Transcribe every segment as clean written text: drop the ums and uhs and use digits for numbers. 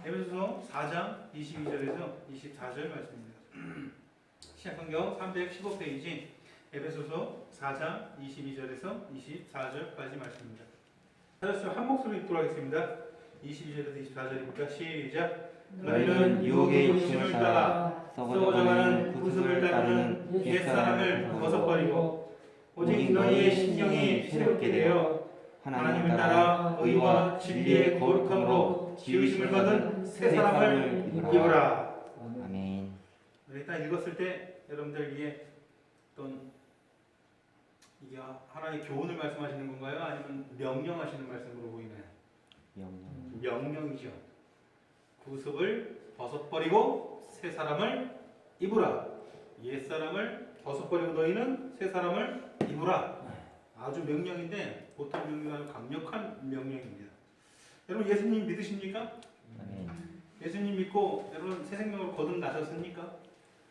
에베소서 4장 22절에서 24절 말씀입니다. 시약성경 315페이지 에베소서 4장 22절에서 24절까지 말씀입니다. 찾았으면 한 목소리 읽도록 하겠습니다. 22절에서 24절입니까? 시작. 너희는 유혹의 욕심을 따라 썩어져가는 구습을 따르는 옛사람을 벗어버리고 오직 너희의 심령이 새롭게 되어 하나님을 따라 의와 진리의 거룩함으로 지으심을 받은 새 사람을 입으라. 아멘. 일단 읽었을 때 여러분들 이게 어떤 이게 하나의 교훈을 말씀하시는 건가요? 아니면 명령하시는 말씀으로 보이나요? 명령이죠. 구습을 벗어버리고 새 사람을 입으라. 옛 사람을 벗어버리고 너희는 새 사람을 입으라. 아주 명령인데 보통 명령이 아주 강력한 명령입니다. 여러분 예수님 믿으십니까? 아멘. 예수님 믿고 여러분 새 생명으로 거듭나셨습니까?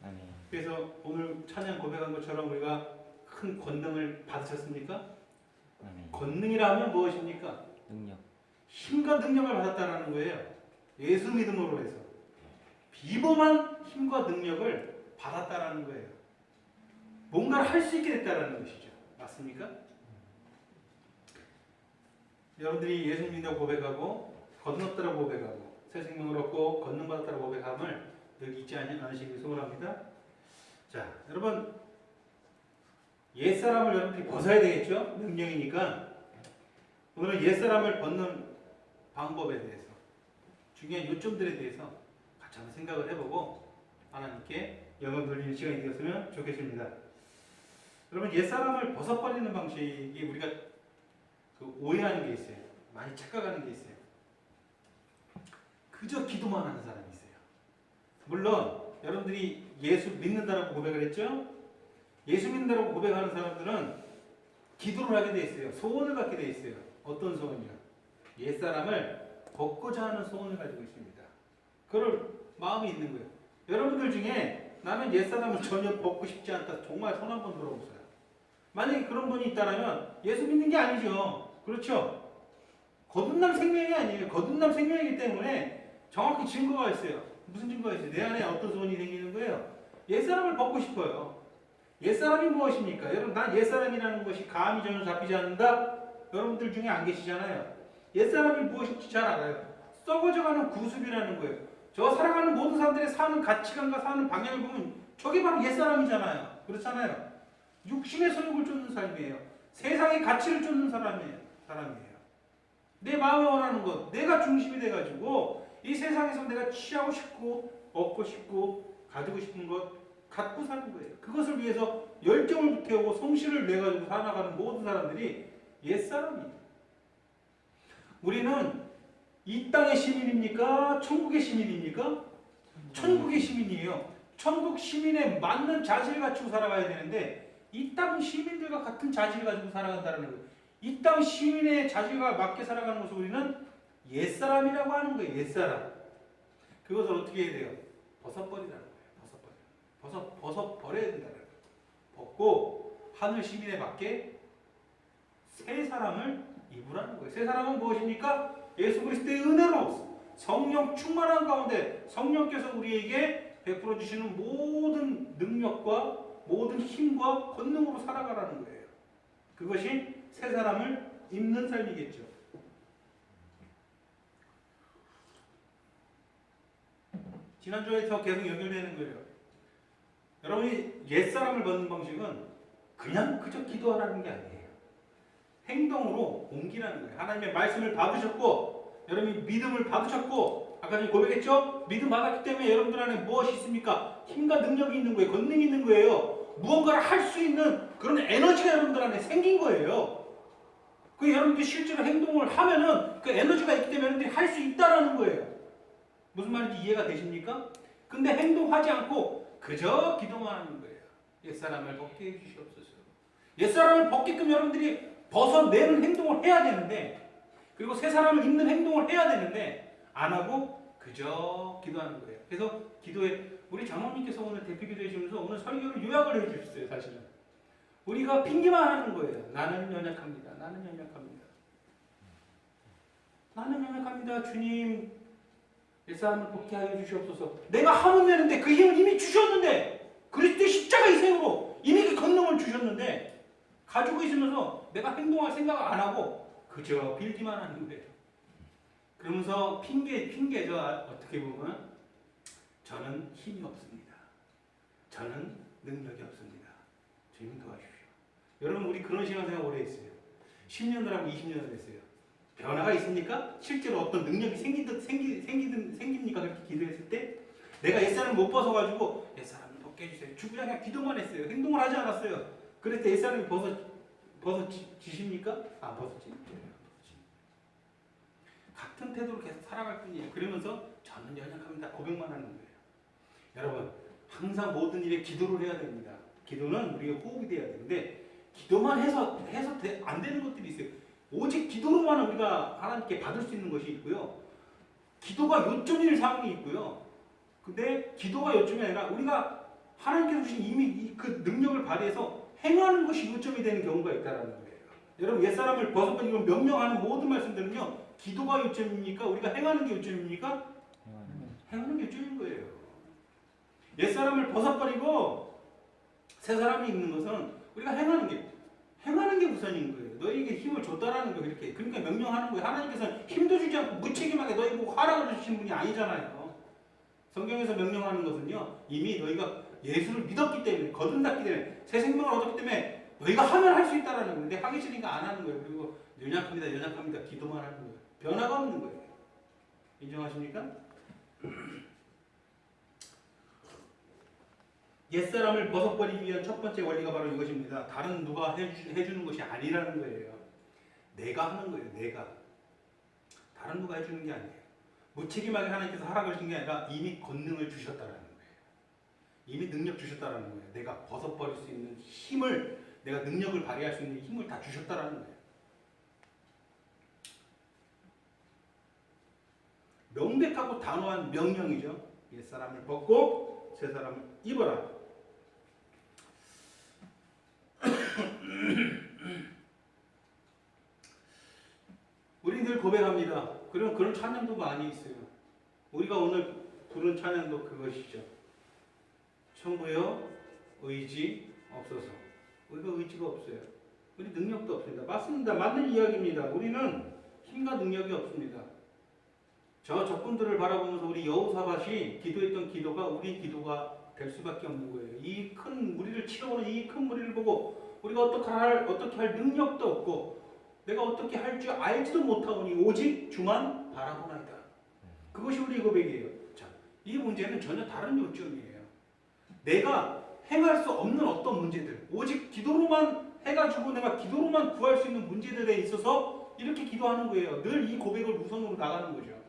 아멘. 그래서 오늘 찬양 고백한 것처럼 우리가 큰 권능을 받으셨습니까? 아멘. 권능이라 하면 무엇입니까? 능력. 힘과 능력을 받았다는 거예요. 예수 믿음으로 해서 비범한 힘과 능력을 받았다라는 거예요. 뭔가를 할 수 있게 됐다라는 것이죠. 맞습니까? 여러분들이 예수 믿는다고 고백하고 거듭났다고 고백하고 새 생명을 얻고 권능받았다고 고백함을 늘 잊지 않으시길 소원합니다. 자, 여러분 옛사람을 여러분들이 벗어야 되겠죠? 명령이니까 오늘은 옛사람을 벗는 방법에 대해서 중요한 요점들에 대해서 같이 한번 생각을 해보고 하나님께 영광 돌리는 시간이 되었으면 좋겠습니다. 여러분 옛사람을 벗어버리는 방식이 우리가 오해하는 게 있어요. 많이 착각하는 게 있어요. 그저 기도만 하는 사람이 있어요. 물론 여러분들이 예수 믿는다라고 고백을 했죠? 예수 믿는다라고 고백하는 사람들은 기도를 하게 돼 있어요. 소원을 갖게 돼 있어요. 어떤 소원이요? 옛사람을 벗고자 하는 소원을 가지고 있습니다. 그럴 마음이 있는 거예요. 여러분들 중에 나는 옛사람을 전혀 벗고 싶지 않다. 정말 손 한번 들어보세요. 만약에 그런 분이 있다면 예수 믿는 게 아니죠. 그렇죠? 거듭남 생명이 아니에요. 거듭남 생명이기 때문에 정확히 증거가 있어요. 무슨 증거가 있어요? 내 안에 어떤 소원이 생기는 거예요? 옛사람을 벗고 싶어요. 옛사람이 무엇입니까? 여러분, 난 옛사람이라는 것이 감이 전혀 잡히지 않는다? 여러분들 중에 안 계시잖아요. 옛사람이 무엇인지 잘 알아요. 썩어져가는 구습이라는 거예요. 저 살아가는 모든 사람들의 사는 가치관과 사는 방향을 보면 저게 바로 옛사람이잖아요. 그렇잖아요. 육신의 소욕을 쫓는 삶이에요. 세상의 가치를 쫓는 사람이에요. 내 마음에 원하는 것, 내가 중심이 돼가지고 이 세상에서 내가 취하고 싶고 얻고 싶고 가지고 싶은 것 갖고 사는 거예요. 그것을 위해서 열정을 불태우고 성실을 내가지고 살아가는 모든 사람들이 옛사람이에요. 우리는 이 땅의 시민입니까? 천국의 시민입니까? 천국의 시민이에요. 천국 시민에 맞는 자질을 갖추고 살아가야 되는데 이 땅 시민들과 같은 자질을 가지고 살아간다는 거예요. 이 땅 시민의 자질과 맞게 살아가는 것을 우리는 옛사람이라고 하는 거예요. 옛사람. 그것을 어떻게 해야 돼요? 벗어버리라는 거예요. 벗어버려야 된다는 거예요. 벗고 하늘 시민에 맞게 새 사람을 입으라는 거예요. 새 사람은 무엇입니까? 예수 그리스도의 은혜로 성령 충만한 가운데 성령께서 우리에게 베풀어 주시는 모든 능력과 모든 힘과 권능으로 살아가라는 거예요. 그것이 새 사람을 입는 삶이겠죠. 지난주에서 계속 연결되는 거예요. 여러분이 옛사람을 벗는 방식은 그냥 그저 기도하라는 게 아니에요. 행동으로 옮기라는 거예요. 하나님의 말씀을 받으셨고 여러분이 믿음을 받으셨고 아까 전에 고백했죠? 믿음 받았기 때문에 여러분들 안에 무엇이 있습니까? 힘과 능력이 있는 거예요. 권능이 있는 거예요. 무언가를 할 수 있는 그런 에너지가 여러분들 안에 생긴 거예요. 그 여러분들이 실제로 행동을 하면은 그 에너지가 있기 때문에 여러분들이 할 수 있다라는 거예요. 무슨 말인지 이해가 되십니까? 근데 행동하지 않고 그저 기도만 하는 거예요. 옛사람을 벗게 해주시옵소서. 옛사람을 벗게끔 여러분들이 벗어내는 행동을 해야 되는데 그리고 새 사람을 입는 행동을 해야 되는데 안 하고 그저 기도하는 거예요. 그래서 기도에 우리 장로님께서 오늘 대표 기도해 주면서 오늘 설교를 요약을 해 주셨어요. 사실은 우리가 핑계만 하는 거예요. 나는 연약합니다. 나는 연약합니다. 나는 연약합니다. 주님 옛사람을 벗게 하여 주시옵소서. 내가 하면 되는데 그 힘을 이미 주셨는데 그리스도의 십자가 희생으로 이미 그 권능을 주셨는데 가지고 있으면서 내가 행동할 생각을 안 하고 그저 빌기만 하는 거예요. 그러면서 핑계죠. 어떻게 보면 저는 힘이 없습니다. 저는 능력이 없습니다. 주님 도와주십시오. 여러분 우리 그런 신앙생활 오래 했어요. 10년을 하고 20년을 했어요. 변화가 있습니까? 실제로 어떤 능력이 생깁니까? 그렇게 기도했을 때 내가 옛사람을 못 벗어가지고 옛사람을 벗게 해주세요. 주구장 그냥 기도만 했어요. 행동을 하지 않았어요. 그랬을 때 옛사람이 벗어지십니까? 안 벗어지. 같은 태도로 계속 살아갈 뿐이에요. 그러면서 저는 연약합니다. 고백만 하는 거예요. 여러분 항상 모든 일에 기도를 해야 됩니다. 기도는 우리가 호흡이 돼야 되는데 기도만 해서 안 되는 것들이 있어요. 오직 기도로만 우리가 하나님께 받을 수 있는 것이 있고요. 기도가 요점일 상황이 있고요. 근데 기도가 요점이 아니라 우리가 하나님께서 주신 이미 그 능력을 발휘해서 행하는 것이 요점이 되는 경우가 있다는 거예요. 여러분 옛사람을 벗어버리고 명령하는 모든 말씀들은요. 기도가 요점입니까? 우리가 행하는 게 요점입니까? 행하는 게 요점인 거예요. 옛사람을 벗어버리고 새 사람이 있는 것은 우리가 행하는 게 우선인 거예요. 너희에게 힘을 줬다라는 거 이렇게. 그러니까 명령하는 거예요. 하나님께서는 힘도 주지 않고 무책임하게 너희 보고 하라고 주시는 분이 아니잖아요. 성경에서 명령하는 것은요. 이미 너희가 예수를 믿었기 때문에 거듭났기 때문에 새 생명을 얻었기 때문에 너희가 하면 할 수 있다라는 건데 하기 싫으니까 안 하는 거예요. 그리고 연약합니다. 기도만 하는 거예요. 변화가 없는 거예요. 인정하십니까? 옛사람을 벗어버리기 위한 첫 번째 원리가 바로 이것입니다. 다른 누가 해주는 것이 아니라는 거예요. 내가 하는 거예요. 내가. 다른 누가 해주는 게 아니에요. 무책임하게 하나님께서 하라고 하신 게 아니라 이미 권능을 주셨다라는 거예요. 이미 능력 주셨다라는 거예요. 내가 벗어버릴 수 있는 힘을, 내가 능력을 발휘할 수 있는 힘을 다 주셨다라는 거예요. 명백하고 단호한 명령이죠. 옛사람을 벗고 새 사람을 입어라. 우리 늘 고백합니다. 그런 찬양도 많이 있어요. 우리가 오늘 부른 찬양도 그것이죠. 천부여 의지 없어서. 우리가 의지가 없어요. 우리 능력도 없습니다. 맞습니다. 맞는 이야기입니다. 우리는 힘과 능력이 없습니다. 저분들을 바라보면서 우리 여호사밧이 기도했던 기도가 우리 기도가 될 수밖에 없는 거예요. 이 큰 무리를 치러오는 이 큰 무리를 보고 우리가 어떻게 할 능력도 없고 내가 어떻게 할 줄 알지도 못하오니 오직 주만 바라보나이다. 그것이 우리 고백이에요. 자, 이 문제는 전혀 다른 요점이에요. 내가 행할 수 없는 어떤 문제들, 오직 기도로만 해가지고 내가 기도로만 구할 수 있는 문제들에 있어서 이렇게 기도하는 거예요. 늘 이 고백을 우선으로 나가는 거죠.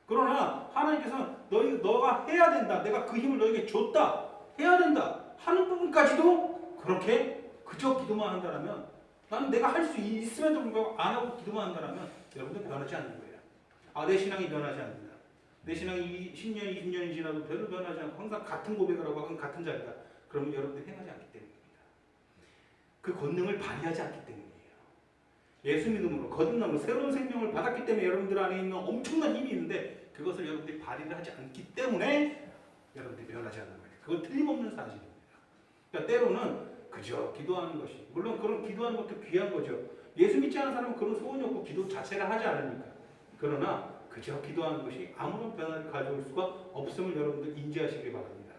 그러나 하나님께서는 너가 해야 된다. 내가 그 힘을 너에게 줬다. 해야 된다. 하는 부분까지도 그렇게 그저 기도만 한다면 나는 내가 할 수 있음에도 불구하고 안 하고 기도만 한다면 여러분들 변하지 않는 거예요. 내 신앙이 변하지 않는다. 내 신앙이 10년, 20년이 지나도 별로 변하지 않고 항상 같은 고백을 하고 항상 같은 자리다. 그러면 여러분들이 행하지 않기 때문입니다. 그 권능을 발휘하지 않기 때문이에요. 예수 믿음으로 거듭남으로 새로운 생명을 받았기 때문에 여러분들 안에 있는 엄청난 힘이 있는데 그것을 여러분들이 발휘를 하지 않기 때문에 여러분들이 변하지 않는 거예요. 그건 틀림없는 사실입니다. 그러니까 때로는 그저 기도하는 것이, 물론 그런 기도하는 것도 귀한 거죠. 예수 믿지 않은 사람은 그런 소원이 없고 기도 자체를 하지 않으니까. 그러나 그저 기도하는 것이 아무런 변화를 가져올 수가 없음을 여러분들 인지하시기 바랍니다.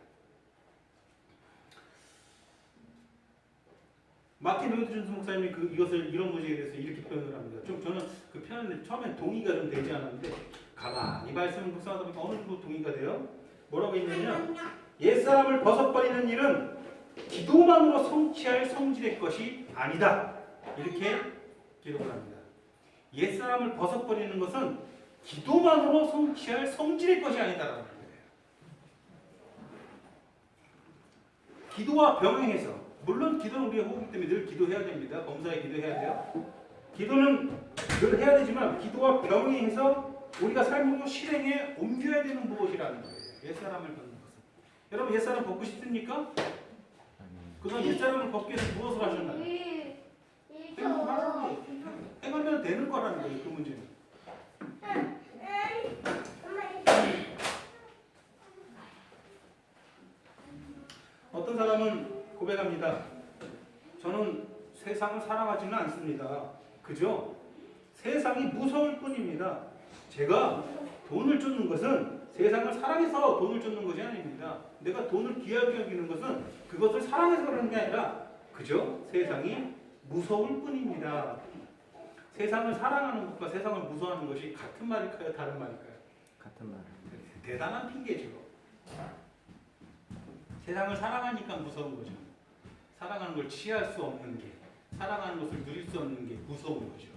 마틴 루이드 목사님이 이것을 이런 문제에 대해서 이렇게 표현을 합니다. 저는 그 표현에 처음엔 동의가 좀 되지 않았는데 가만히 말씀을 묵상하다 보니까 어느 정도 동의가 돼요. 뭐라고 했냐면 옛사람을 벗어버리는 일은 기도만으로 성취할 성질의 것이 아니다. 이렇게 기록을 합니다. 옛사람을 벗어버리는 것은 기도만으로 성취할 성질의 것이 아니다라는 거예요. 기도와 병행해서, 물론 기도는 우리가 호흡이기 때문에 늘 기도해야 됩니다. 범사에 기도해야 돼요. 기도는 늘 해야 되지만 기도와 병행해서 우리가 삶으로 실행에 옮겨야 되는 무엇이라는 거예요. 옛사람을 벗는 것은. 여러분 옛사람 벗고 싶습니까? 그동안 옛사람을 벗기 위해서 무엇을 하셨나요? 행하면 되는 거라는 거예요. 그 문제는. 합니다. 저는 세상을 사랑하지는 않습니다. 그죠? 세상이 무서울 뿐입니다. 제가 돈을 쫓는 것은 세상을 사랑해서 돈을 쫓는 것이 아닙니다. 내가 돈을 귀하게 여기는 것은 그것을 사랑해서 그러는 게 아니라 그죠? 세상이 무서울 뿐입니다. 세상을 사랑하는 것과 세상을 무서워하는 것이 같은 말일까요? 다른 말일까요? 같은 말. 대단한 핑계죠. 세상을 사랑하니까 무서운 거죠. 사랑하는 걸 취할 수 없는 게, 사랑하는 것을 누릴 수 없는 게 무서운 거죠.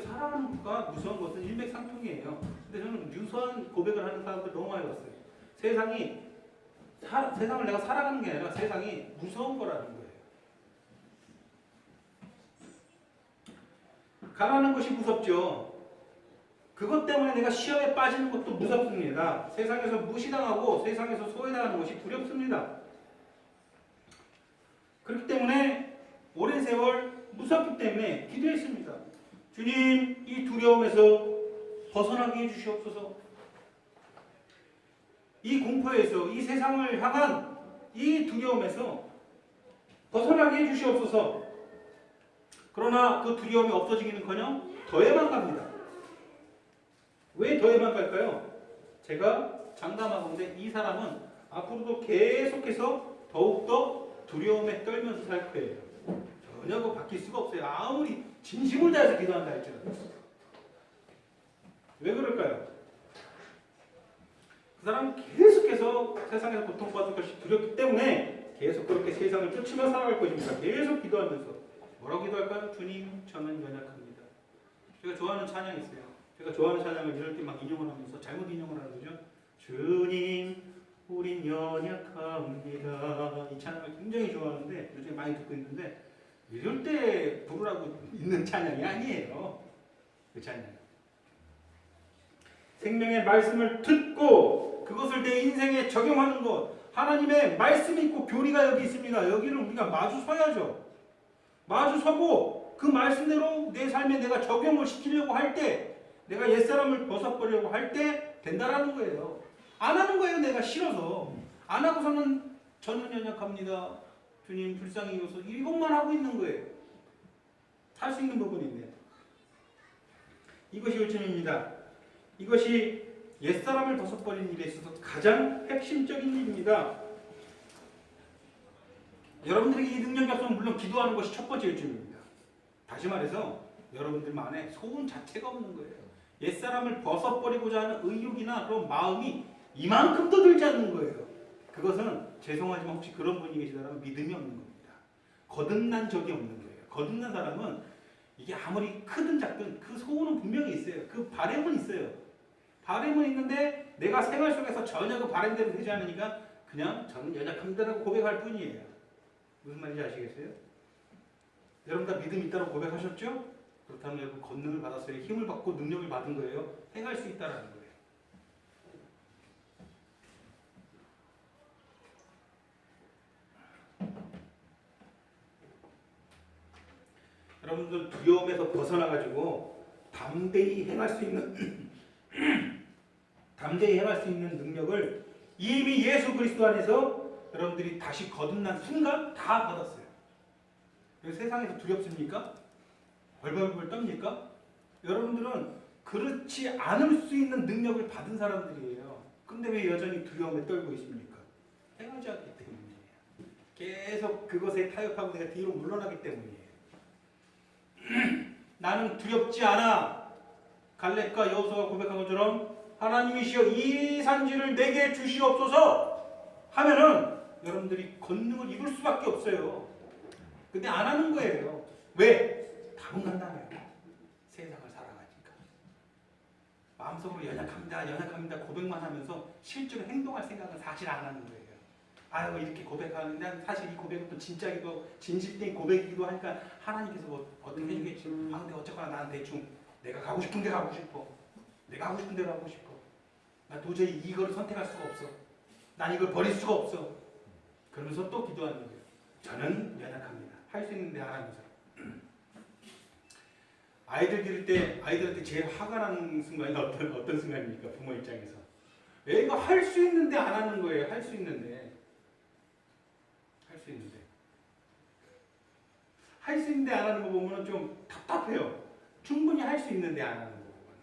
사랑하는 것과 무서운 것은 일맥상통이에요. 근데 저는 유사한 고백을 하는 사람들 너무 많이 봤어요. 세상을 내가 사랑하는 게 아니라 세상이 무서운 거라는 거예요. 가라는 것이 무섭죠. 그것 때문에 내가 시험에 빠지는 것도 무섭습니다. 세상에서 무시당하고 세상에서 소외당하는 것이 두렵습니다. 그렇기 때문에 오랜 세월 무섭기 때문에 기도했습니다. 주님, 이 두려움에서 벗어나게 해주시옵소서. 이 공포에서, 이 세상을 향한 이 두려움에서 벗어나게 해주시옵소서. 그러나 그 두려움이 없어지기는커녕 더해만 갑니다. 왜 더해만 갈까요? 제가 장담하건대 이 사람은 앞으로도 계속해서 더욱더 두려움에 떨면서 살 거예요. 전혀 그 바뀔 수가 없어요. 아무리 진심을 다해서 기도한다 할지라도. 왜 그럴까요? 그 사람은 계속해서 세상에서 고통받을 것이 두렵기 때문에 계속 그렇게 세상을 쫓으며 살아갈 것입니다. 계속 기도하면서. 뭐라고 기도할까요? 주님, 저는 연약합니다. 제가 좋아하는 찬양이 있어요. 제가 좋아하는 찬양을 이럴 때 막 인용을 하면서 잘못 인용을 하는 거죠. 주님, 우린 연약합니다. 이 찬양을 굉장히 좋아하는데 요즘에 많이 듣고 있는데 이럴 때 부르라고 있는 찬양이 아니에요. 그 찬양. 생명의 말씀을 듣고 그것을 내 인생에 적용하는 것. 하나님의 말씀이 있고 교리가 여기 있습니다. 여기를 우리가 마주 서야죠. 마주 서고 그 말씀대로 내 삶에 내가 적용을 시키려고 할 때, 내가 옛사람을 벗어버리려고 할 때 된다라는 거예요. 안 하는 거예요. 내가 싫어서. 안 하고서는 저는 연약합니다. 주님 불쌍히 여기서 이것만 하고 있는 거예요. 할 수 있는 부분인데. 이것이 요점입니다. 이것이 옛사람을 벗어버리는 일에 있어서 가장 핵심적인 일입니다. 여러분들에게 이 능력이 없으면 물론 기도하는 것이 첫 번째 요점입니다. 다시 말해서 여러분들 안에 소원 자체가 없는 거예요. 옛사람을 벗어버리고자 하는 의욕이나 그런 마음이 이만큼도 들지 않는 거예요. 그것은 죄송하지만 혹시 그런 분이 계시다면 믿음이 없는 겁니다. 거듭난 적이 없는 거예요. 거듭난 사람은 이게 아무리 크든 작든 그 소원은 분명히 있어요. 그 바람은 있어요. 바람은 있는데 내가 생활 속에서 전혀 그 바람대로 되지 않으니까 그냥 저는 연약합니다라고 고백할 뿐이에요. 무슨 말인지 아시겠어요? 여러분 다 믿음 있다고 고백하셨죠? 그렇다면 여러분 권능을 받았어요. 힘을 받고 능력을 받은 거예요. 행할 수 있다라는 거예요. 여러분들 두려움에서 벗어나가지고 담대히 행할 수 있는 담대히 행할 수 있는 능력을 이미 예수 그리스도 안에서 여러분들이 다시 거듭난 순간 다 받았어요. 세상에서 두렵습니까? 벌벌벌 떱니까? 여러분들은 그렇지 않을 수 있는 능력을 받은 사람들이에요. 근데 왜 여전히 두려움에 떨고 있습니까? 행하지 않기 때문이에요. 계속 그것에 타협하고 내가 뒤로 물러나기 때문이에요. 나는 두렵지 않아. 갈렙과 여호수아가 고백한 것처럼 하나님이시여 이 산지를 내게 주시옵소서 하면은 여러분들이 권능을 입을 수밖에 없어요. 근데 안 하는 거예요. 왜? 답은 간단해요. 세상을 살아가니까. 마음속으로 연약합니다 고백만 하면서 실제로 행동할 생각은 사실 안 하는 거예요. 아유 이렇게 고백하는데 사실 이 고백은 또 진짜기도 진실된 고백이기도 하니까 하나님께서 뭐 어떻게 해주겠지. 아 근데 어쨌거나 나는 대충 내가 가고 싶은 데 가고 싶어. 내가 하고 싶은 데로 하고 싶어. 나 도저히 이거를 선택할 수가 없어. 난 이걸 버릴 수가 없어. 그러면서 또 기도하는 거예요. 저는 연약합니다. 할 수 있는데 안 하면서. 아이들 기를 때 아이들한테 제일 화가 나는 순간이 어떤 순간입니까? 부모 입장에서. 애가 할 수 있는데 안 하는 거예요. 할 수 있는데. 할 수 있는데 안 하는 거 보면 좀 답답해요. 충분히 할 수 있는데 안 하는 거 보면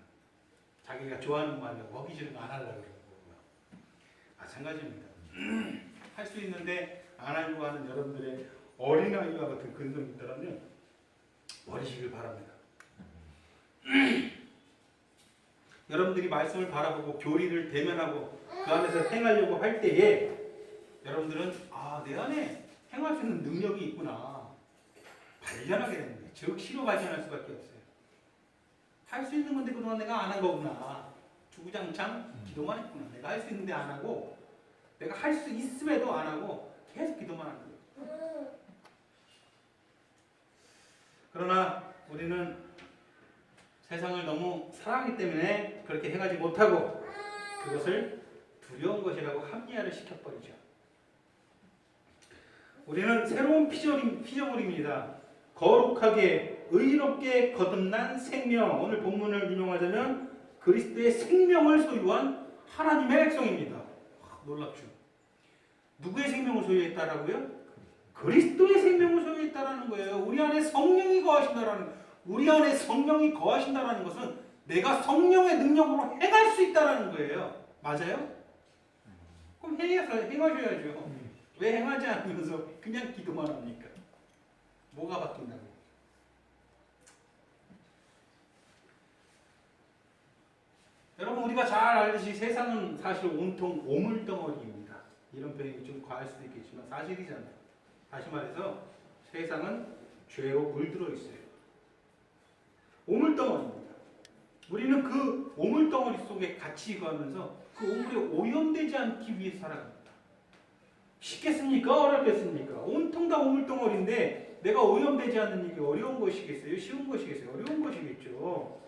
자기가 좋아하는 말을 먹이 주는 거 안 하려고 그러는 거고요. 마찬가지입니다. 할 수 있는데 안 하려고 하는 여러분들의 어린아이와 같은 근성이 있다면 버리시길 바랍니다. 여러분들이 말씀을 바라보고 교리를 대면하고 그 안에서 행하려고 할 때에 여러분들은 내 안에 행할 수 있는 능력이 있구나 발견하게 됩니다. 즉 시로 발견할 수밖에 없어요. 할 수 있는 건데 그동안 내가 안 한 거구나. 주구장창 기도만 했구나. 내가 할 수 있는데 안 하고 내가 할 수 있음에도 안 하고 계속 기도만 하는 거예요. 그러나 우리는 세상을 너무 사랑하기 때문에 그렇게 행하지 못하고 그것을 두려운 것이라고 합리화를 시켜버리죠. 우리는 새로운 피조물입니다. 거룩하게 의롭게 거듭난 생명, 오늘 본문을 인용하자면 그리스도의 생명을 소유한 하나님의 백성입니다. 놀랍죠. 누구의 생명을 소유했다라고요? 그리스도의 생명을 소유했다라는 거예요. 우리 안에 성령이 거하신다라는 것은 내가 성령의 능력으로 행할 수 있다라는 거예요. 맞아요? 그럼 행하셔야죠. 왜 행하지 않으면서 그냥 기도만 합니까? 뭐가 바뀐다고? 여러분 우리가 잘 알듯이 세상은 사실 온통 오물덩어리입니다. 이런 표현이 좀 과할 수도 있겠지만 사실이잖아요. 다시 말해서 세상은 죄로 물들어 있어요. 오물덩어리입니다. 우리는 그 오물덩어리 속에 같이 가면서 그 오물에 오염되지 않기 위해 살아갑니다. 쉽겠습니까? 어렵겠습니까? 온통 다 오물덩어리인데 내가 오염되지 않는 일이 어려운 것이겠어요? 쉬운 것이겠어요? 어려운 것이겠죠.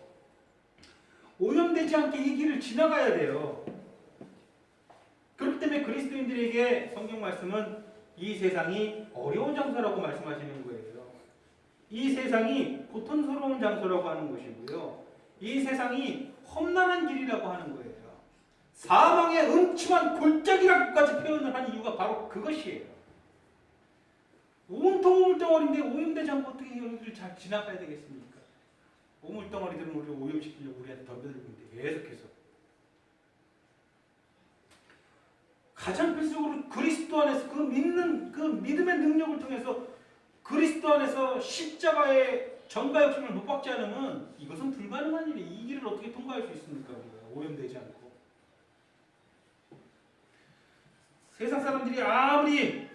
오염되지 않게 이 길을 지나가야 돼요. 그렇기 때문에 그리스도인들에게 성경 말씀은 이 세상이 어려운 장소라고 말씀하시는 거예요. 이 세상이 고통스러운 장소라고 하는 것이고요. 이 세상이 험난한 길이라고 하는 거예요. 사망의 음침한 골짜기라고까지 표현을 한 이유가 바로 그것이에요. 온통 오물덩어리인데 오염되지 않고 어떻게 여기를 잘 지나가야 되겠습니까? 오물덩어리들은 우리를 오염시키려고 우리한테 덤벼들고 있는데 계속해서 가장 필수적으로 그리스도 안에서 그 믿음의 능력을 통해서 그리스도 안에서 십자가의 전가 욕심을 못 받지 않으면 이것은 불가능한 일이에요. 이 길을 어떻게 통과할 수 있습니까? 우리가 오염되지 않고. 세상 사람들이 아무리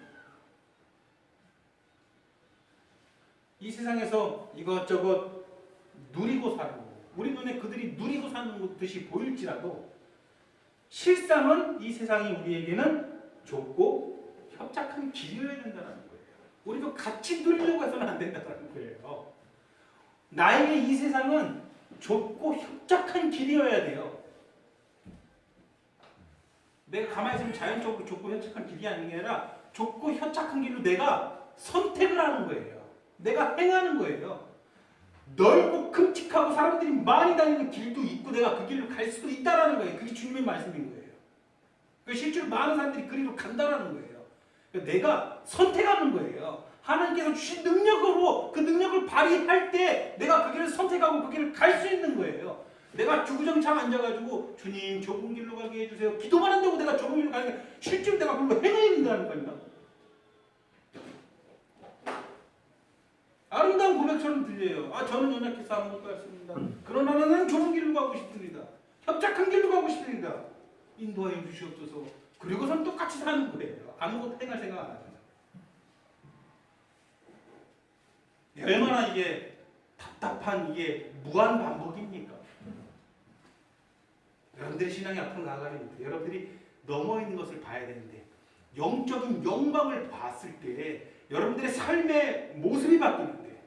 이 세상에서 이것저것 누리고 사는 거, 우리 눈에 그들이 누리고 사는 듯이 보일지라도 실상은 이 세상이 우리에게는 좁고 협착한 길이어야 된다는 거예요. 우리도 같이 누리려고 해서는 안 된다는 거예요. 나에게 이 세상은 좁고 협착한 길이어야 돼요. 내가 가만히 있으면 자연적으로 좁고 협착한 길이 아니라 좁고 협착한 길로 내가 선택을 하는 거예요. 내가 행하는 거예요. 넓고 큼직하고 사람들이 많이 다니는 길도 있고 내가 그 길로 갈 수도 있다라는 거예요. 그게 주님의 말씀인 거예요. 실제로 많은 사람들이 그 길로 간다라는 거예요. 내가 선택하는 거예요. 하나님께서 주신 능력으로 그 능력을 발휘할 때 내가 그 길을 선택하고 그 길을 갈 수 있는 거예요. 내가 주구장창 앉아가지고 주님 좁은 길로 가게 해주세요. 기도만 한다고 내가 좁은 길로 가는 게 실제로 내가 그걸로 행해야 된다는 거니까. 아름다운 고백처럼 들려요. 저는 연약해서 아무것도 할 수 없습니다. 그러나 나는 좁은 길로 가고 싶습니다. 협착한 길로 가고 싶습니다. 인도하여 주시옵소서. 그리고선 똑같이 사는 거예요. 아무것도 행할 생각 안 합니다. 얼마나 이게 답답한 이게 무한 반복입니까? 여러분들의 신앙이 앞으로 나아가려면 여러분들이 넘어 있는 것을 봐야 되는데 영적인 영광을 봤을 때 여러분들의 삶의 모습이 바뀌는데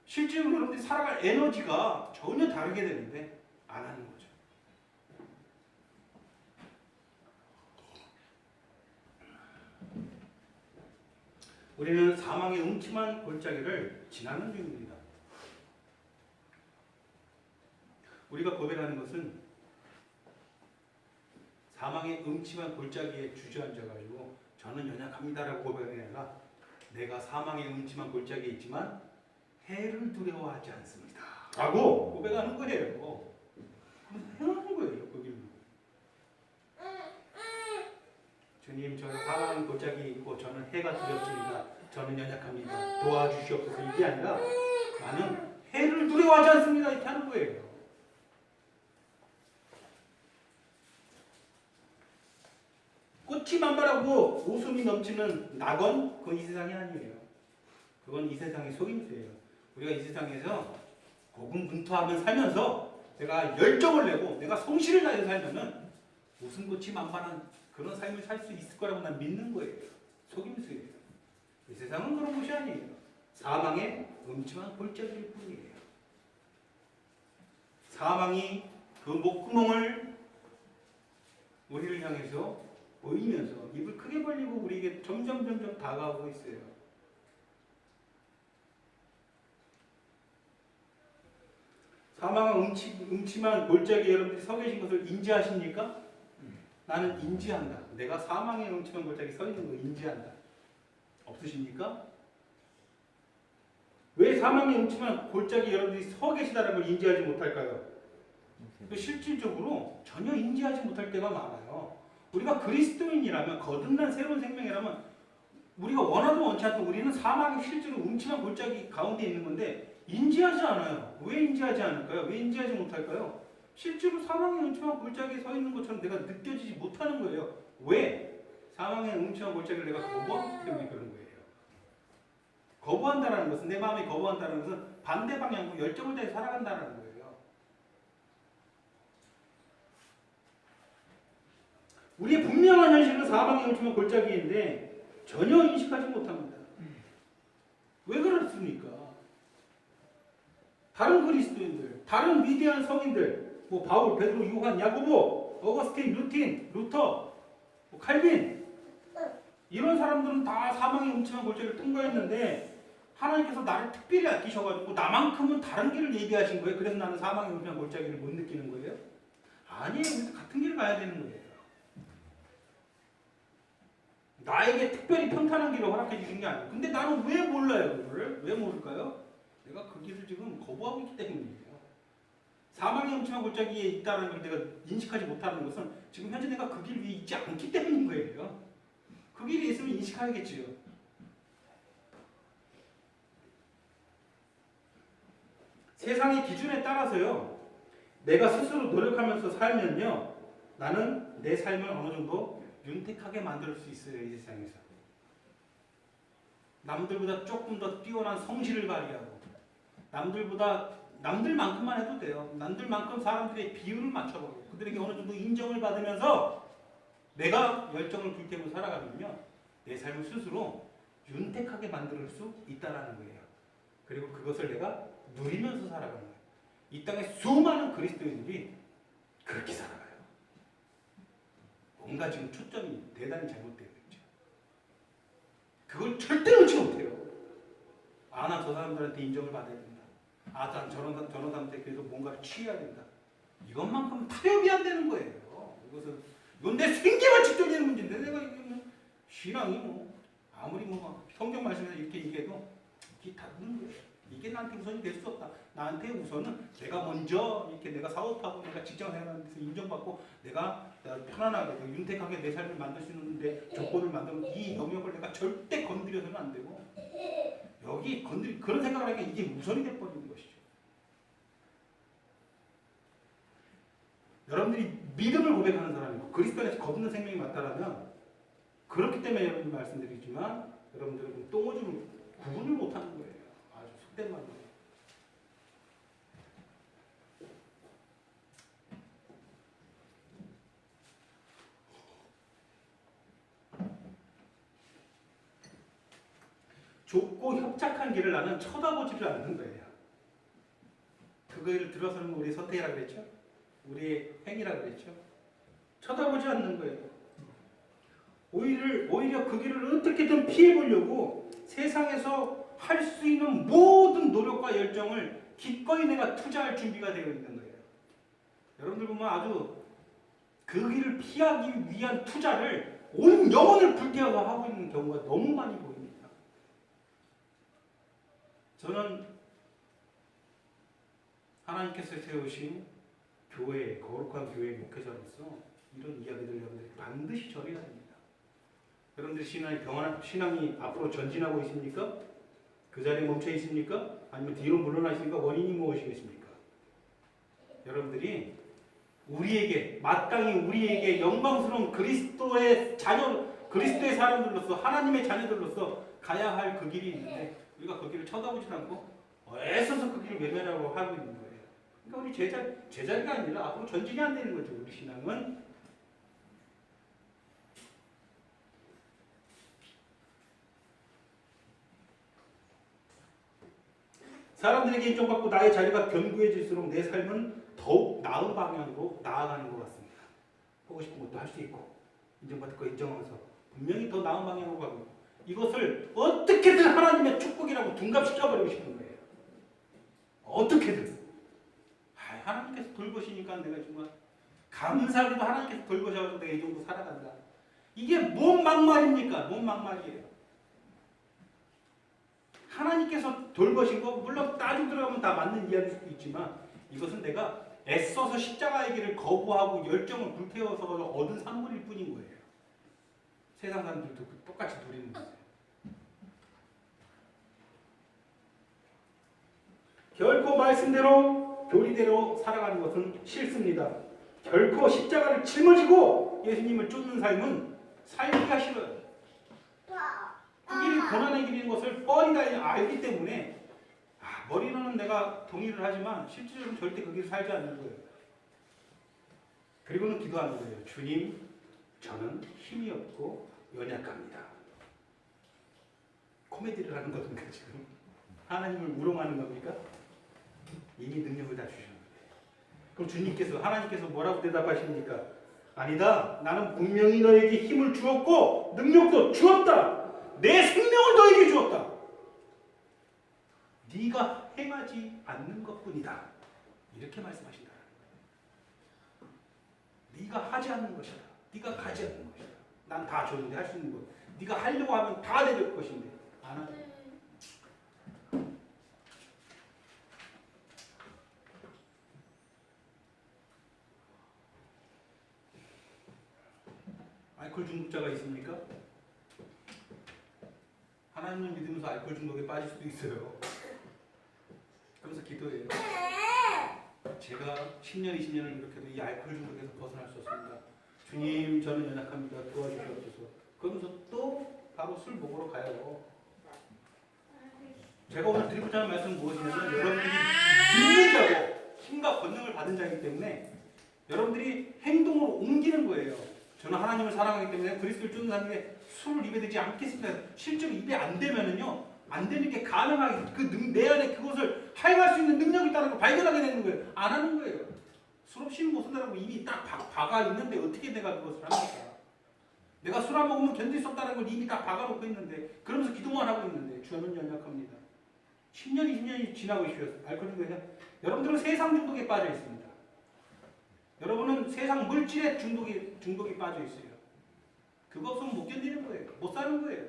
실제로 여러분들이 살아갈 에너지가 전혀 다르게 되는데 안 하는 거죠. 우리는 사망의 음침한 골짜기를 지나는 중입니다. 우리가 고백하는 것은 사망의 음침한 골짜기에 주저앉아가지고 저는 연약합니다라고 고백하는 게 아니라 내가 사망의 음침한 골짜기에 있지만 해를 두려워하지 않습니다. 라고 고백하는 거예요. 행하는 거예요. 거기를. 주님, 저는 사망의 골짜기에 있고 저는 해가 두렵습니다. 저는 연약합니다. 도와주시옵소서. 이게 아니라 나는 해를 두려워하지 않습니다. 이렇게 하는 거예요. 꽃이 만발하고 웃음이 넘치는 낙원, 그건 이 세상이 아니에요. 그건 이 세상의 속임수예요. 우리가 이 세상에서 고군분투하면 살면서 내가 열정을 내고 내가 성실을 다해서 살면은 웃음꽃이 만발한 그런 삶을 살 수 있을 거라고 난 믿는 거예요. 속임수예요. 이 세상은 그런 것이 아니에요. 사망의 음침한 골짜기일 뿐이에요. 사망이 그 목구멍을 우리를 향해서 보이면서 입을 크게 벌리고 우리에게 점점 다가오고 있어요. 사망의 음침한 골짜기에 여러분들이 서 계신 것을 인지하십니까? 나는 인지한다. 내가 사망의 음침한 골짜기에 서 있는 걸 인지한다. 없으십니까? 왜 사망의 음침한 골짜기에 여러분들이 서 계시다는 걸 인지하지 못할까요? 실질적으로 전혀 인지하지 못할 때가 많아요. 우리가 그리스도인이라면, 거듭난 새로운 생명이라면 우리가 원하든 원치 않든 우리는 사망의 실제로 음침한 골짜기 가운데 있는 건데 인지하지 않아요. 왜 인지하지 않을까요? 왜 인지하지 못할까요? 실제로 사망의 음침한 골짜기에 서 있는 것처럼 내가 느껴지지 못하는 거예요. 왜? 사망의 음침한 골짜기를 내가 거부하기 때문에 그런 거예요. 거부한다는 것은, 내 마음이 거부한다는 것은 반대 방향으로 열정을 다해 살아간다는 거예요. 우리의 분명한 현실은 사망의 음침한 골짜기인데 전혀 인식하지 못합니다. 왜 그렇습니까? 다른 그리스도인들, 다른 위대한 성인들, 뭐 바울, 베드로, 요한, 야고보, 어거스틴, 루터, 뭐 칼빈, 이런 사람들은 다 사망의 음침한 골짜기를 통과했는데 하나님께서 나를 특별히 아끼셔가지고 나만큼은 다른 길을 예비하신 거예요. 그래서 나는 사망의 음침한 골짜기를 못 느끼는 거예요? 아니에요. 우리도 같은 길을 가야 되는 거예요. 나에게 특별히 평탄한 길을 허락해 주신 게 아니에요. 근데 나는 왜 몰라요? 그거를? 왜 모를까요? 내가 그 길을 지금 거부하고 있기 때문이에요. 사망의 음침한 골짜기에 있다는 걸 내가 인식하지 못하는 것은 지금 현재 내가 그 길 위에 있지 않기 때문인 거예요. 그 길에 있으면 인식하겠지요. 세상의 기준에 따라서요, 내가 스스로 노력하면서 살면요, 나는 내 삶을 어느 정도 윤택하게 만들 수 있어요. 이 세상에서 남들보다 조금 더 뛰어난 성실을 발휘하고 남들만큼만 해도 돼요. 남들만큼 사람들의 비율을 맞춰보고 그들에게 어느 정도 인정을 받으면서 내가 열정을 불태우고 살아가면요, 내 삶을 스스로 윤택하게 만들 수 있다는 거예요. 그리고 그것을 내가 누리면서 살아가는 거예요. 이 땅에 수많은 그리스도인들이 그렇게 살아가요. 뭔가 지금 초점이 대단히 잘못되어 있죠. 그걸 절대 놓지 못해요. 아, 난 저 사람들한테 인정을 받아야 된다. 아, 난 저런 사람한테 그래도 뭔가를 취해야 된다. 이것만큼 타협이 안 되는 거예요. 이건 내 생계와 직결되는 문제인데 내가 이게 뭐 신앙이 뭐 아무리 뭐 성경 말씀에서 이렇게 얘기해도 이게 닿는 거예요. 이게 나한테 우선이 될 수 없다. 나한테 우선은 내가 먼저 이렇게 내가 사업하고 내가 직장 생활하면서 인정받고 내가 편안하게 윤택하게 내 삶을 만들 수 있는데 조건을 만들면 이 영역을 내가 절대 건드려서는 안 되고 여기 그런 생각을 하니까 이게 우선이 돼버리는 것이죠. 여러분들이 믿음을 고백하는 사람이고 그리스도 안에서 거듭난 생명이 맞다라면 그렇기 때문에 여러분들 말씀드리지만 여러분들은 똥오줌을 구분을 못하는 거예요. 아주 속된 말로. 좁고 협착한 길을 나는 쳐다보지를 않는 거예요. 그거를 들어서는 우리의 선택이라고 그랬죠? 우리의 행위라고 그랬죠? 쳐다보지 않는 거예요. 오히려 그 길을 어떻게든 피해보려고 세상에서 할 수 있는 모든 노력과 열정을 기꺼이 내가 투자할 준비가 되어 있는 거예요. 여러분들 보면 아주 그 길을 피하기 위한 투자를 온 영혼을 불태워서 하고 있는 경우가 너무 많이 보입니다. 저는 하나님께서 세우신 교회, 거룩한 교회 목회자로서 이런 이야기들 여러분들이 반드시 전해야 됩니다. 여러분들 신앙이 앞으로 전진하고 있습니까? 그 자리에 멈춰 있습니까? 아니면 뒤로 물러나십니까? 원인이 무엇이겠습니까? 여러분들이 우리에게 마땅히 우리에게 영광스러운 그리스도의 자녀, 그리스도의 사람들로서 하나님의 자녀들로서 가야 할 그 길이 있는데 우리가 그 길을 쳐다보지 않고 애써서 그 길을 외면하고 하고 있는 거예요. 그러니까 우리 제자리가 아니라 앞으로 전진이 안 되는 거죠. 우리 신앙은. 사람들에게 인정받고 나의 자리가 견고해질수록 내 삶은 더욱 나은 방향으로 나아가는 것 같습니다. 하고 싶은 것도 할 수 있고 인정받을 거 인정하면서 분명히 더 나은 방향으로 가고 이것을 어떻게든 하나님의 축복이라고 둔갑시켜버리고 싶은 거예요. 어떻게든. 하나님께서 돌보시니까 내가 정말 감사하게도 하나님께서 돌보셔서 내가 이 정도 살아간다. 이게 뭔 막말입니까? 뭔 막말이에요. 하나님께서 돌보신 거 물론 따지고 들어가면 다 맞는 이야기일 수도 있지만 이것은 내가 애써서 십자가의 길을 거부하고 열정을 불태워서 얻은 산물일 뿐인 거예요. 세상 사람들도 똑같이 누리는 거예요. 결코 말씀대로 교리대로 살아가는 것은 싫습니다. 결코 십자가를 짊어지고 예수님을 쫓는 삶은 살기가 싫어요. 그 길이 고난의 길인 것을 뻔히 다 알기 때문에 머리로는 내가 동의를 하지만 실질적으로 절대 그 길을 살지 않는 거예요. 그리고는 기도하는 거예요. 주님, 저는 힘이 없고 연약합니다. 코미디를 하는 겁니까 지금? 하나님을 우롱하는 겁니까? 이미 능력을 다 주셨는데. 그럼 주님께서 하나님께서 뭐라고 대답하십니까? 아니다. 나는 분명히 너에게 힘을 주었고 능력도 주었다. 내 생명을 너에게 주었다. 네가 행하지 않는 것뿐이다. 이렇게 말씀하신다. 네가 하지 않는 것이다. 네가 가지 않는 것이다. 난 다 줬는데 할 수 있는 것. 네가 하려고 하면 다 내릴 것인데 안 한다. 알코올 중독자가 있습니까? 하나님을 믿으면서 알코올 중독에 빠질 수도 있어요. 그러면서 기도해요. 제가 10년, 20년을 이렇게도 이 알코올 중독에서 벗어날 수 없습니다. 주님, 저는 연약합니다. 도와주시옵소서. 그러면서 또 바로 술 먹으러 가요. 제가 오늘 드리고자 하는 말씀은 무엇이냐면 여러분들이 믿는 자고 힘과 권능을 받은 자이기 때문에 여러분들이 행동으로 옮기는 거예요. 저는 하나님을 사랑하기 때문에 그리스도를 쫓는 사람에게 술을 입에 대지 않겠습니다. 실제로 입에 안 대면은요, 안 되는 게 가능하게 내 안에 그것을 하행할 수 있는 능력이 있다는 걸 발견하게 되는 거예요. 안 하는 거예요. 술 없이는 못 산다고 이미 딱 박아 있는데 어떻게 내가 그것을 합니까? 내가 술 안 먹으면 견딜 수 없다는 걸 이미 딱 박아놓고 있는데 그러면서 기도만 하고 있는데 주는 연약합니다. 10년, 20년이 지나고 있어요. 알코올 중독에 여러분들은 세상 중독에 빠져 있습니다. 여러분은 세상 물질의 중독이 빠져 있어요. 그거 없으면 못 견디는 거예요. 못 사는 거예요.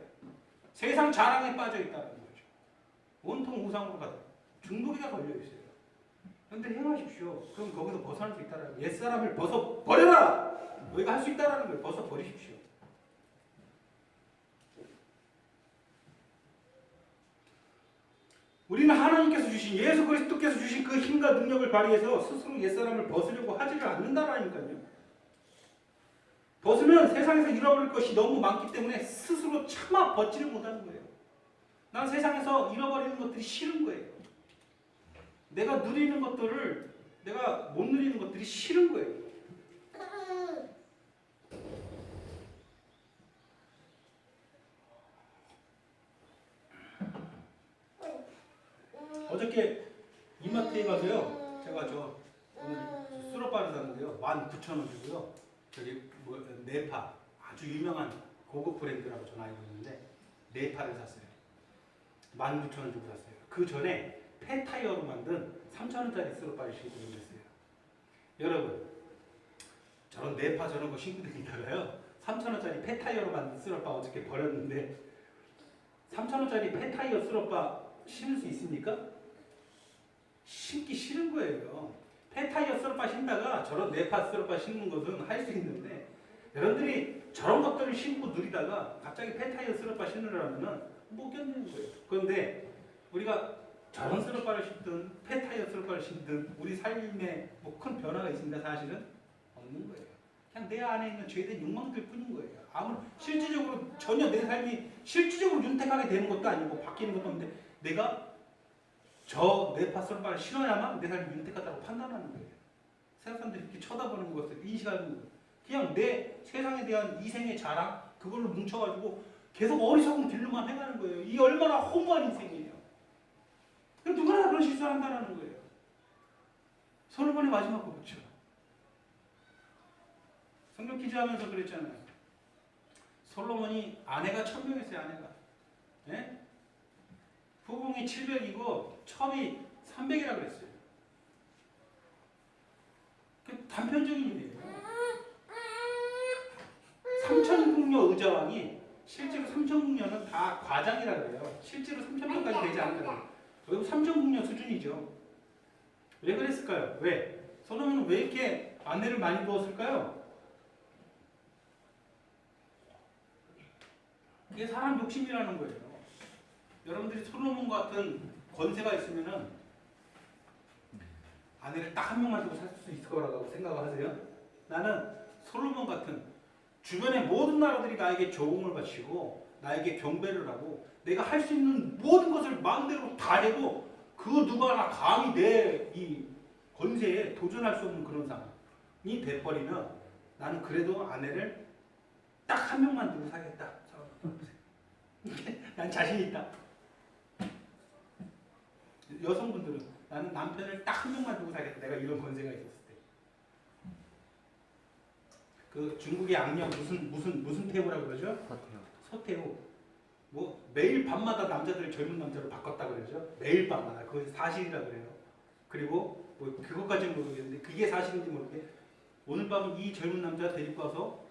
세상 자랑에 빠져 있다는 거죠. 온통 우상으로 가다 중독이가 걸려 있어요. 그런데 행하십시오. 그럼 거기서 벗어날 수 있다는 거예요. 옛사람을 벗어 버려라. 너희가 할 수 있다는 걸 벗어 버리십시오. 우리는 하나님께서 주신 예수 그리스도께서 주신 그 힘과 능력을 발휘해서 스스로 옛사람을 벗으려고 하지를 않는다라니까요. 벗으면 세상에서 잃어버릴 것이 너무 많기 때문에 스스로 차마 벗지를 못하는 거예요. 난 세상에서 잃어버리는 것들이 싫은 거예요. 내가 누리는 것들을 내가 못 누리는 것들이 싫은 거예요. 어저께 이마트에 가서요. 제가 오늘 수로바를 샀는데요. 19,000원 주고요. 저기 네파 아주 유명한 고급 브랜드라고 저는 알고 있는데 네파를 샀어요. 19,000원 주고 샀어요. 그 전에 폐타이어로 만든 3,000원짜리 수로바를 신고 있었어요. 여러분, 저런 네파 저런 거 신고 다니다가요. 3,000원짜리 폐타이어로 만든 수로바 어저께 버렸는데 3,000원짜리 폐타이어 수로바 신을 수 있습니까? 신기 싫은 거예요. 페타이어 스로파 신다가 저런 네파 스로파 신는 것은 할 수 있는데 여러분들이 저런 것들을 신고 누리다가 갑자기 페타이어 스로파 신으려면은 못 견디는 거예요. 그런데 우리가 저런 스로파를 신든 페타이어 스로파를 신든 우리 삶에 뭐 큰 변화가 있습니다. 사실은 없는 거예요. 그냥 내 안에 있는 죄된 욕망들 뿐인 거예요. 아무 실질적으로 전혀 내 삶이 실질적으로 윤택하게 되는 것도 아니고 바뀌는 것도 없는데 내가 저 네파 스로파를 신어야만 내 삶이 윤택하다고 판단하는 거예요. 세상 사람들이 이렇게 쳐다보는 것을 인식하는 거예요. 그냥 내 세상에 대한 이생의 자랑 그걸로 뭉쳐가지고 계속 어리석은 길로만 행하는 거예요. 이 얼마나 허무한 인생이에요. 누구나 그런 실수를 한다는 거예요. 솔로몬의 마지막 고백처럼. 성경 기자하면서 그랬잖아요. 솔로몬이 아내가 1000명이었어요. 아내가. 예? 후궁이 700이고 첩이 300이라고 그랬어요. 그 단편적인 일이에요. 삼천궁녀 의자왕이 실제로 삼천궁녀는 다 과장이라 그래요. 실제로 3000명까지 되지 않는다고. 여기 삼천궁녀 수준이죠. 왜 그랬을까요? 왜? 솔로몬은 왜 이렇게 아내를 많이 두었을까요? 그게 사람 욕심이라는 거예요. 여러분들이 솔로몬 같은 권세가 있으면은 아내를 딱 한 명만 두고 살 수 있을 거라고 생각하세요? 나는 솔로몬 같은 주변의 모든 나라들이 나에게 조공을 바치고 나에게 경배를 하고 내가 할 수 있는 모든 것을 마음대로 다 해도 그 누구 하나 감히 내 이 권세에 도전할 수 없는 그런 상황이 돼버리면 나는 그래도 아내를 딱 한 명만 두고 살겠다. 난 자신 있다. 여성분들은 나는 남편을 딱 한 명만 두고 살겠다. 내가 이런 권세가 있었을 때. 그 중국의 악령 무슨 태우라고 그러죠? 서태후. 뭐 매일 밤마다 남자들을 젊은 남자로 바꿨다 그러죠. 매일 밤마다. 그건 사실이라 그래요. 그리고 뭐 그것까지는 모르겠는데 그게 사실인지 모르겠는데 오늘 밤은 이 젊은 남자 데리고 와서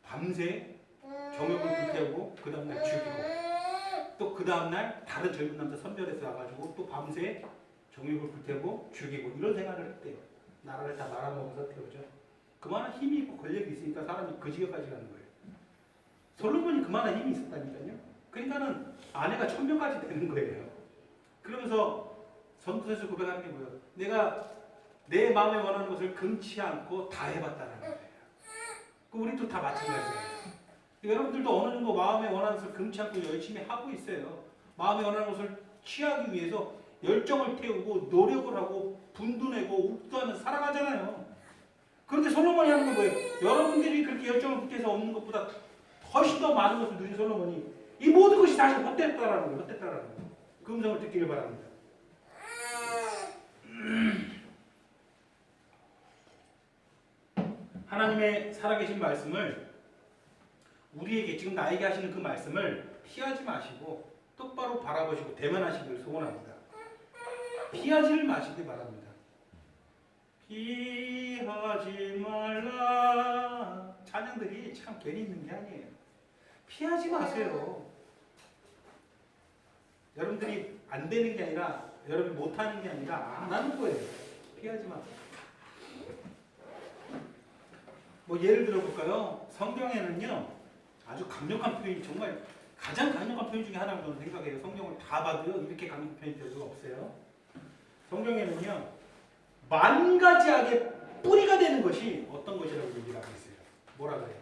밤새 정욕을 불태우고 그 다음날 죽이고 또 그 다음날 다른 젊은 남자 선별해서 와가지고 또 밤새 정욕을 불태우고 죽이고 이런 생활을 했대요. 나라를 다 말아먹어서 태우죠. 그만한 힘이 있고 권력이 있으니까 사람이 그 지경까지 가는 거예요. 솔로몬이 그만한 힘이 있었다니까요. 그러니까는 아내가 1000명까지 되는 거예요. 그러면서 전도서에서 고백하는 게 뭐예요? 내가 내 마음에 원하는 것을 금치 않고 다 해봤다는 거예요. 그 우리도 다 마찬가지예요. 여러분들도 어느 정도 마음에 원하는 것을 금치 않고 열심히 하고 있어요. 마음에 원하는 것을 취하기 위해서 열정을 태우고 노력을 하고 분도 내고 욱도하면서 살아가잖아요. 그런데 솔로몬이 하는 건 뭐예요? 여러분들이 그렇게 열정을 붙여서 얻는 것보다 훨씬 더 많은 것을 누린 솔로몬이 이 모든 것이 다시 헛됐다라는 거예요. 헛됐다라는 거예요. 그 음성을 듣기를 바랍니다. 하나님의 살아계신 말씀을 우리에게 지금 나에게 하시는 그 말씀을 피하지 마시고 똑바로 바라보시고 대면하시기를 소원합니다. 피하지를 마시기 바랍니다. 피하지 말라. 찬양들이 참 괜히 있는 게 아니에요. 피하지 마세요. 여러분들이 안 되는 게 아니라 여러분이 못하는 게 아니라 안 하는 거예요. 피하지 마세요. 뭐 예를 들어볼까요? 성경에는요 아주 강력한 표현이 정말 가장 강력한 표현 중에 하나라고 저는 생각해요. 성경을 다 봐도요 이렇게 강력한 표현이 별로 없어요. 성경에는요 만 가지 악의 뿌리가 되는 것이 어떤 것이라고 얘기를 하고 있어요. 뭐라 그래요?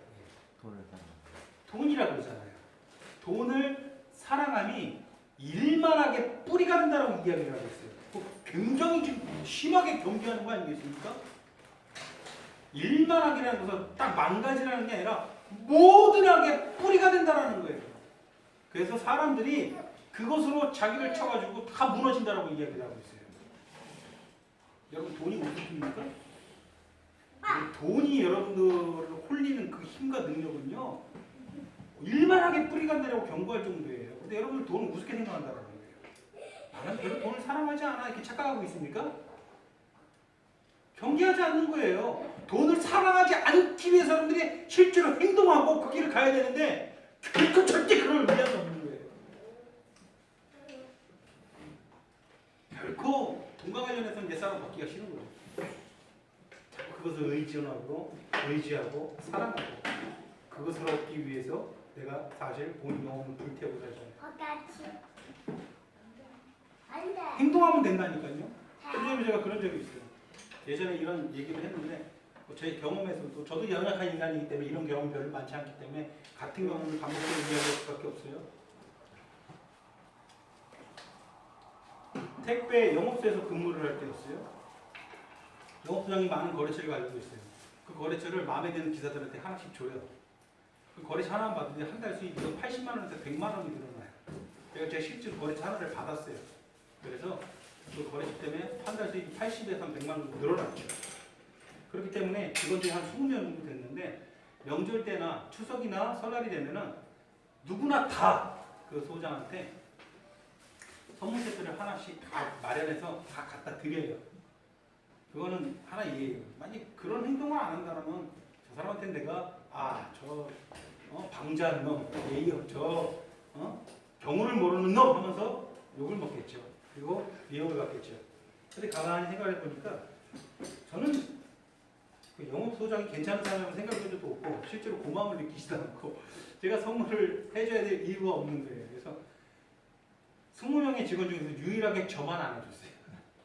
돈이라고 그러잖아요. 돈을 사랑함이 일만하게 뿌리가 된다라고 이야기를 하고 있어요. 굉장히 좀 심하게 경계하는 거 아니겠습니까? 일만하게라는 것은 딱 만 가지라는 게 아니라 모든 악의 뿌리가 된다라는 거예요. 그래서 사람들이 그것으로 자기를 쳐가지고 다 무너진다라고 이야기를 하고 있어요. 여러분 돈이 무슨 힘입니까? 돈이 여러분들을 홀리는 그 힘과 능력은요 일만하게 뿌리가 된다고 경고할 정도예요. 근데 여러분들 돈을 우습게 생각한다라는 거예요. 나는 별로 돈을 사랑하지 않아 이렇게 착각하고 있습니까? 경계하지 않는 거예요. 돈을 사랑하지 않기 위해서 사람들이 실제로 행동하고 그 길을 가야 되는데 결코 절대 그걸 위한 수 없는 거예요. 결코 돈과 관련해서는 옛사람 받기가 싫은 거죠. 자꾸 그것을 의지하고 사랑하고 그것을 얻기 위해서 내가 사실 본 영혼을 불태우고 살잖아요. 행동하면 된다니까요. 실제로 제가 그런 적이 있어요. 예전에 이런 얘기를 했는데 제 경험에서도 저도 연약한 인간이기 때문에 이런 경험이 별로 많지 않기 때문에 같은 경험을 반복해서 이야기할 수밖에 없어요. 택배 영업소에서 근무를 할 때였어요. 영업소장이 많은 거래처를 가지고 있어요. 그 거래처를 마음에 드는 기사들한테 하나씩 줘요. 그 거래처 하나만 받는데 한 달 수익이 80만 원에서 100만 원이 늘어나요. 제가 실제로 거래처 하나를 받았어요. 그래서 그 거래처 때문에 한 달 수익이 80에서 100만 원 늘어났죠. 그렇기 때문에 직원들이 한 20명 정도 됐는데 명절 때나 추석이나 설날이 되면은 누구나 다 그 소장한테 선물 세트를 하나씩 다 마련해서 다 갖다 드려요. 그거는 하나 예예요. 만약 그런 행동을 안 한다면 저 사람한테 내가 방자한 놈, 예의 없죠. 경우를 모르는 놈 하면서 욕을 먹겠죠. 그리고 미움을 받겠죠. 근데 가만히 생각해 보니까 저는 그 영업소장이 괜찮은 사람을 생각해 본 적도 없고 실제로 고마움을 느끼지도 않고 제가 선물을 해줘야 될 이유가 없는 거예요. 그래서 20명의 직원 중에서 유일하게 저만 안 해줬어요.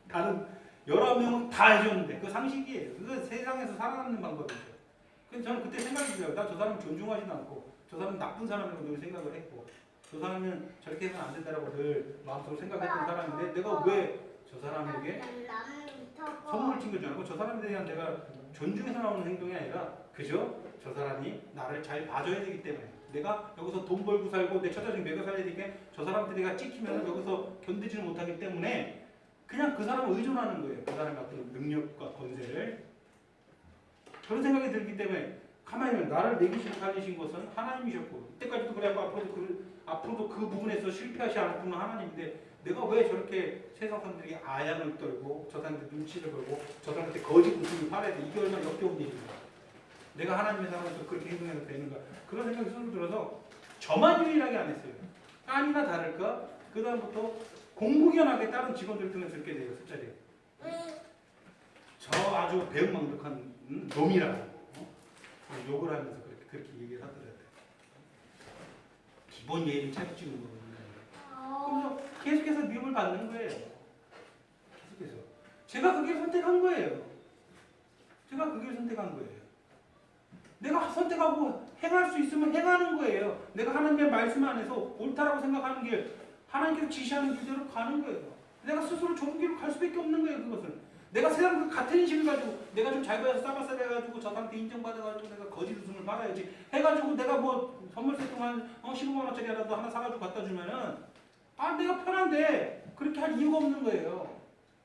다른 11명은 다 해줬는데 그 상식이에요. 그거 세상에서 살아남는 방법이죠. 그래서 저는 그때 생각이 들어요. 나 저 사람 존중하지도 않고 저 사람은 나쁜 사람이라고 늘 생각을 했고 저 사람은 저렇게 해서는 안 된다라고 늘 마음속으로 생각했던 사람인데 내가 왜 저 사람에게 선물을 챙겨주지 않고 저 사람에 대한 내가 존중해서 나오는 행동이 아니라 그저 저 사람이 나를 잘 봐줘야 되기 때문에 내가 여기서 돈 벌고 살고 내 처자식 먹여 살려야 되니까 저 사람한테 내가 찍히면 여기서 견디지는 못하기 때문에 그냥 그 사람을 의존하는 거예요. 그 사람의 어떤 능력과 권세를. 그런 생각이 들기 때문에 가만히 나를 먹이시고 살리신 것은 하나님이셨고 이때까지도 그래고 앞으로도 그 부분에서 실패하지 않을 분은 하나님인데 내가 왜 저렇게 세상 사람들이 아양을 떨고 저 사람들 눈치를 보고 저 사람한테 거짓 웃음을 팔아야 돼. 이게 얼마나 역겨운 일인가. 내가 하나님의 사람으로서 그렇게 행동해도 되는가. 그런 생각이 스스로 들어서 저만 유일하게 안 했어요. 아니나 다를까 그 다음부터 공공연하게 다른 직원들 등에 듣게 돼요. 숫자리. 저 아주 배은망덕한 놈이라고 욕을 하면서 그렇게 얘기를 하더라고요. 기본 예의를 차리지는 거거든요. 그래서 계속해서 미움을 받는 거예요. 계속해서. 제가 그 길을 선택한 거예요. 제가 그 길을 선택한 거예요. 내가 선택하고 행할 수 있으면 행하는 거예요. 내가 하나님의 말씀 안에서 옳다라고 생각하는 길, 하나님께서 지시하는 길대로 가는 거예요. 내가 스스로 좋은 길로 갈 수밖에 없는 거예요. 그것은. 내가 세상 그 같은 인식을 가지고 내가 좀 잘 보여서 싸바싸 해가지고 저 사람한테 인정받아가지고 내가 거짓 웃음을 받아야지 해가지고 내가 뭐 선물 세트만 15만 원짜리라도 하나 사가지고 갖다 주면은 내가 편한데 그렇게 할 이유가 없는 거예요.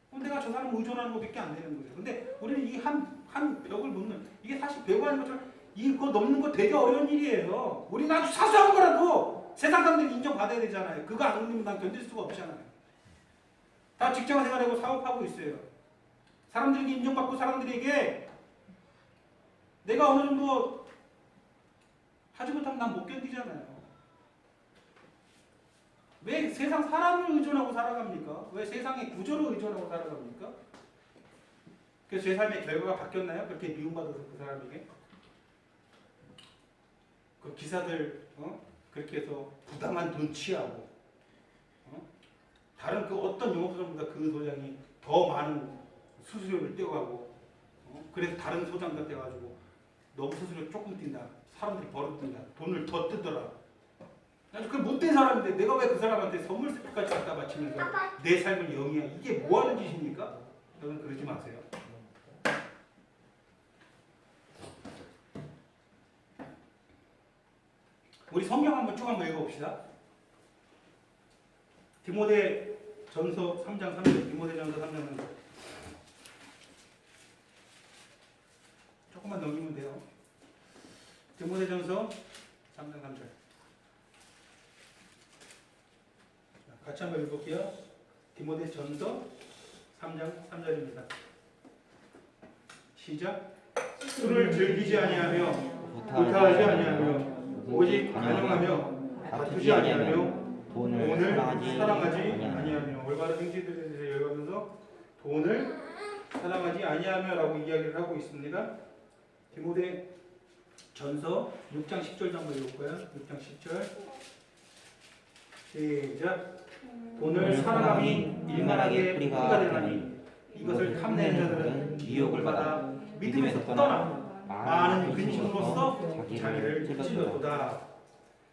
그럼 내가 저 사람 의존하는 것밖에 안 되는 거예요. 근데 우리는 이 한 벽을 넘는 이게 사실 벽 아닌 것처럼 이거 넘는 거 되게 어려운 일이에요. 우리는 아주 사소한 거라도 세상 사람들이 인정받아야 되잖아요. 그거 안 넘으면 난 견딜 수가 없잖아요. 다 직장 생활하고 사업하고 있어요. 사람들에게 인정받고 사람들에게 내가 어느 정도 하지 못하면 난 못 견디잖아요. 왜 세상 사람을 의존하고 살아갑니까? 왜 세상의 구조를 의존하고 살아갑니까? 그래서 제 삶의 결과가 바뀌었나요? 그렇게 미움받아서 그 사람에게? 그 기사들 그렇게 해서 부당한 돈 취하고 다른 그 어떤 영업소장보다 그 소장이 더 많은 수수료를 떼어가고 그래서 다른 소장한테 가지고 너무 수수료 조금 뛴다. 사람들이 버릇든다. 돈을 더 뜯더라. 아주 그 못된 사람인데 내가 왜 그 사람한테 선물 세트까지 갖다 바치면서 내 삶을 영위야. 이게 뭐 하는 짓입니까? 여러분 그러지 마세요. 우리 성경 한번 쭉 한번 읽어봅시다. 디모데전서 3장 3절. 디모데전서 3장 3절. 조금만 넘기면 돼요. 디모데전서 3장 3절. 같이 한번 읽어볼게요. 디모데전서 3장 3절입니다. 시작. 술을 즐기지 아니하며 구타하지 아니하며 오직 간용하며 다투지 아니하며 돈을 사랑하지 아니하며 올바른 행실들에 대해서 열거하면서 돈을 사랑하지 아니하며라고 이야기를 하고 있습니다. 디모데 전서 6장 10절도 한번 읽을까요? 6장 10절 시작. 돈을 사랑함이 일만하게 뿌리가 되나니 이것을 탐내는 자들은 미혹을 받아 믿음에서 떠나 많은 근심으로써 자기를 찔렀도다.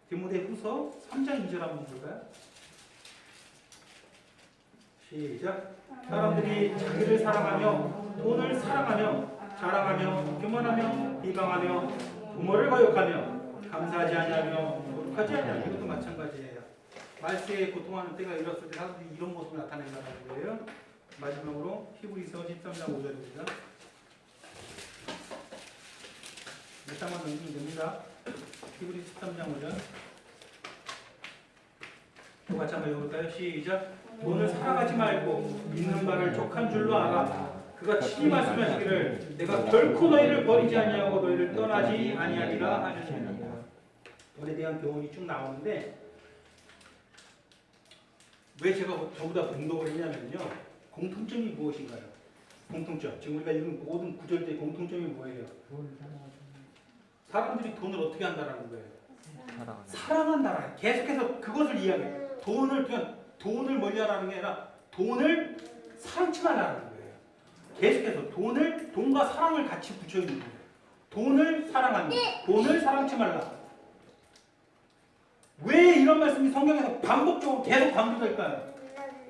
디모데 후서 3장 2절 한번 볼까요? 시작. 사람들이 자기를 사랑하며 돈을 사랑하며 자랑하며 교만하며 비방하며 부모를 거역하며 감사하지 아니하며 거룩하지 아니하며 이것도 마찬가지예요. 말세에 고통하는 때가 이뤘을 때 사람들이 이런 모습을 나타낸다는 거예요. 마지막으로 히브리서 13장 5절입니다. 몇 장만 넘기면 됩니다. 히브리 13장 5절. 또 같이 한번 읽어볼까요? 시작. 돈을 사랑하지 말고 있는 바를 족한 줄로 알아. 그가 친히 말씀하시기를 내가 결코 너희를 버리지 아니하고 너희를 떠나지 아니하리라 하셨습니다. 돈에 대한 교훈이 쭉 나오는데 왜 제가 전부 다 공독을 했냐면요. 공통점이 무엇인가요? 공통점. 지금 우리가 읽은 모든 구절들의 공통점이 뭐예요? 사람들이 돈을 어떻게 한다라는 거예요? 사랑한다라는. 계속해서 그것을 이야기해요. 돈을 멀리하라는 게 아니라 돈을 사랑치 말라는 거예요. 계속해서 돈과 사랑을 같이 붙여 있는 거예요. 돈을 사랑하는, 돈을 사랑치 말라. 왜 이런 말씀이 성경에서 반복적으로 계속 강조될까요?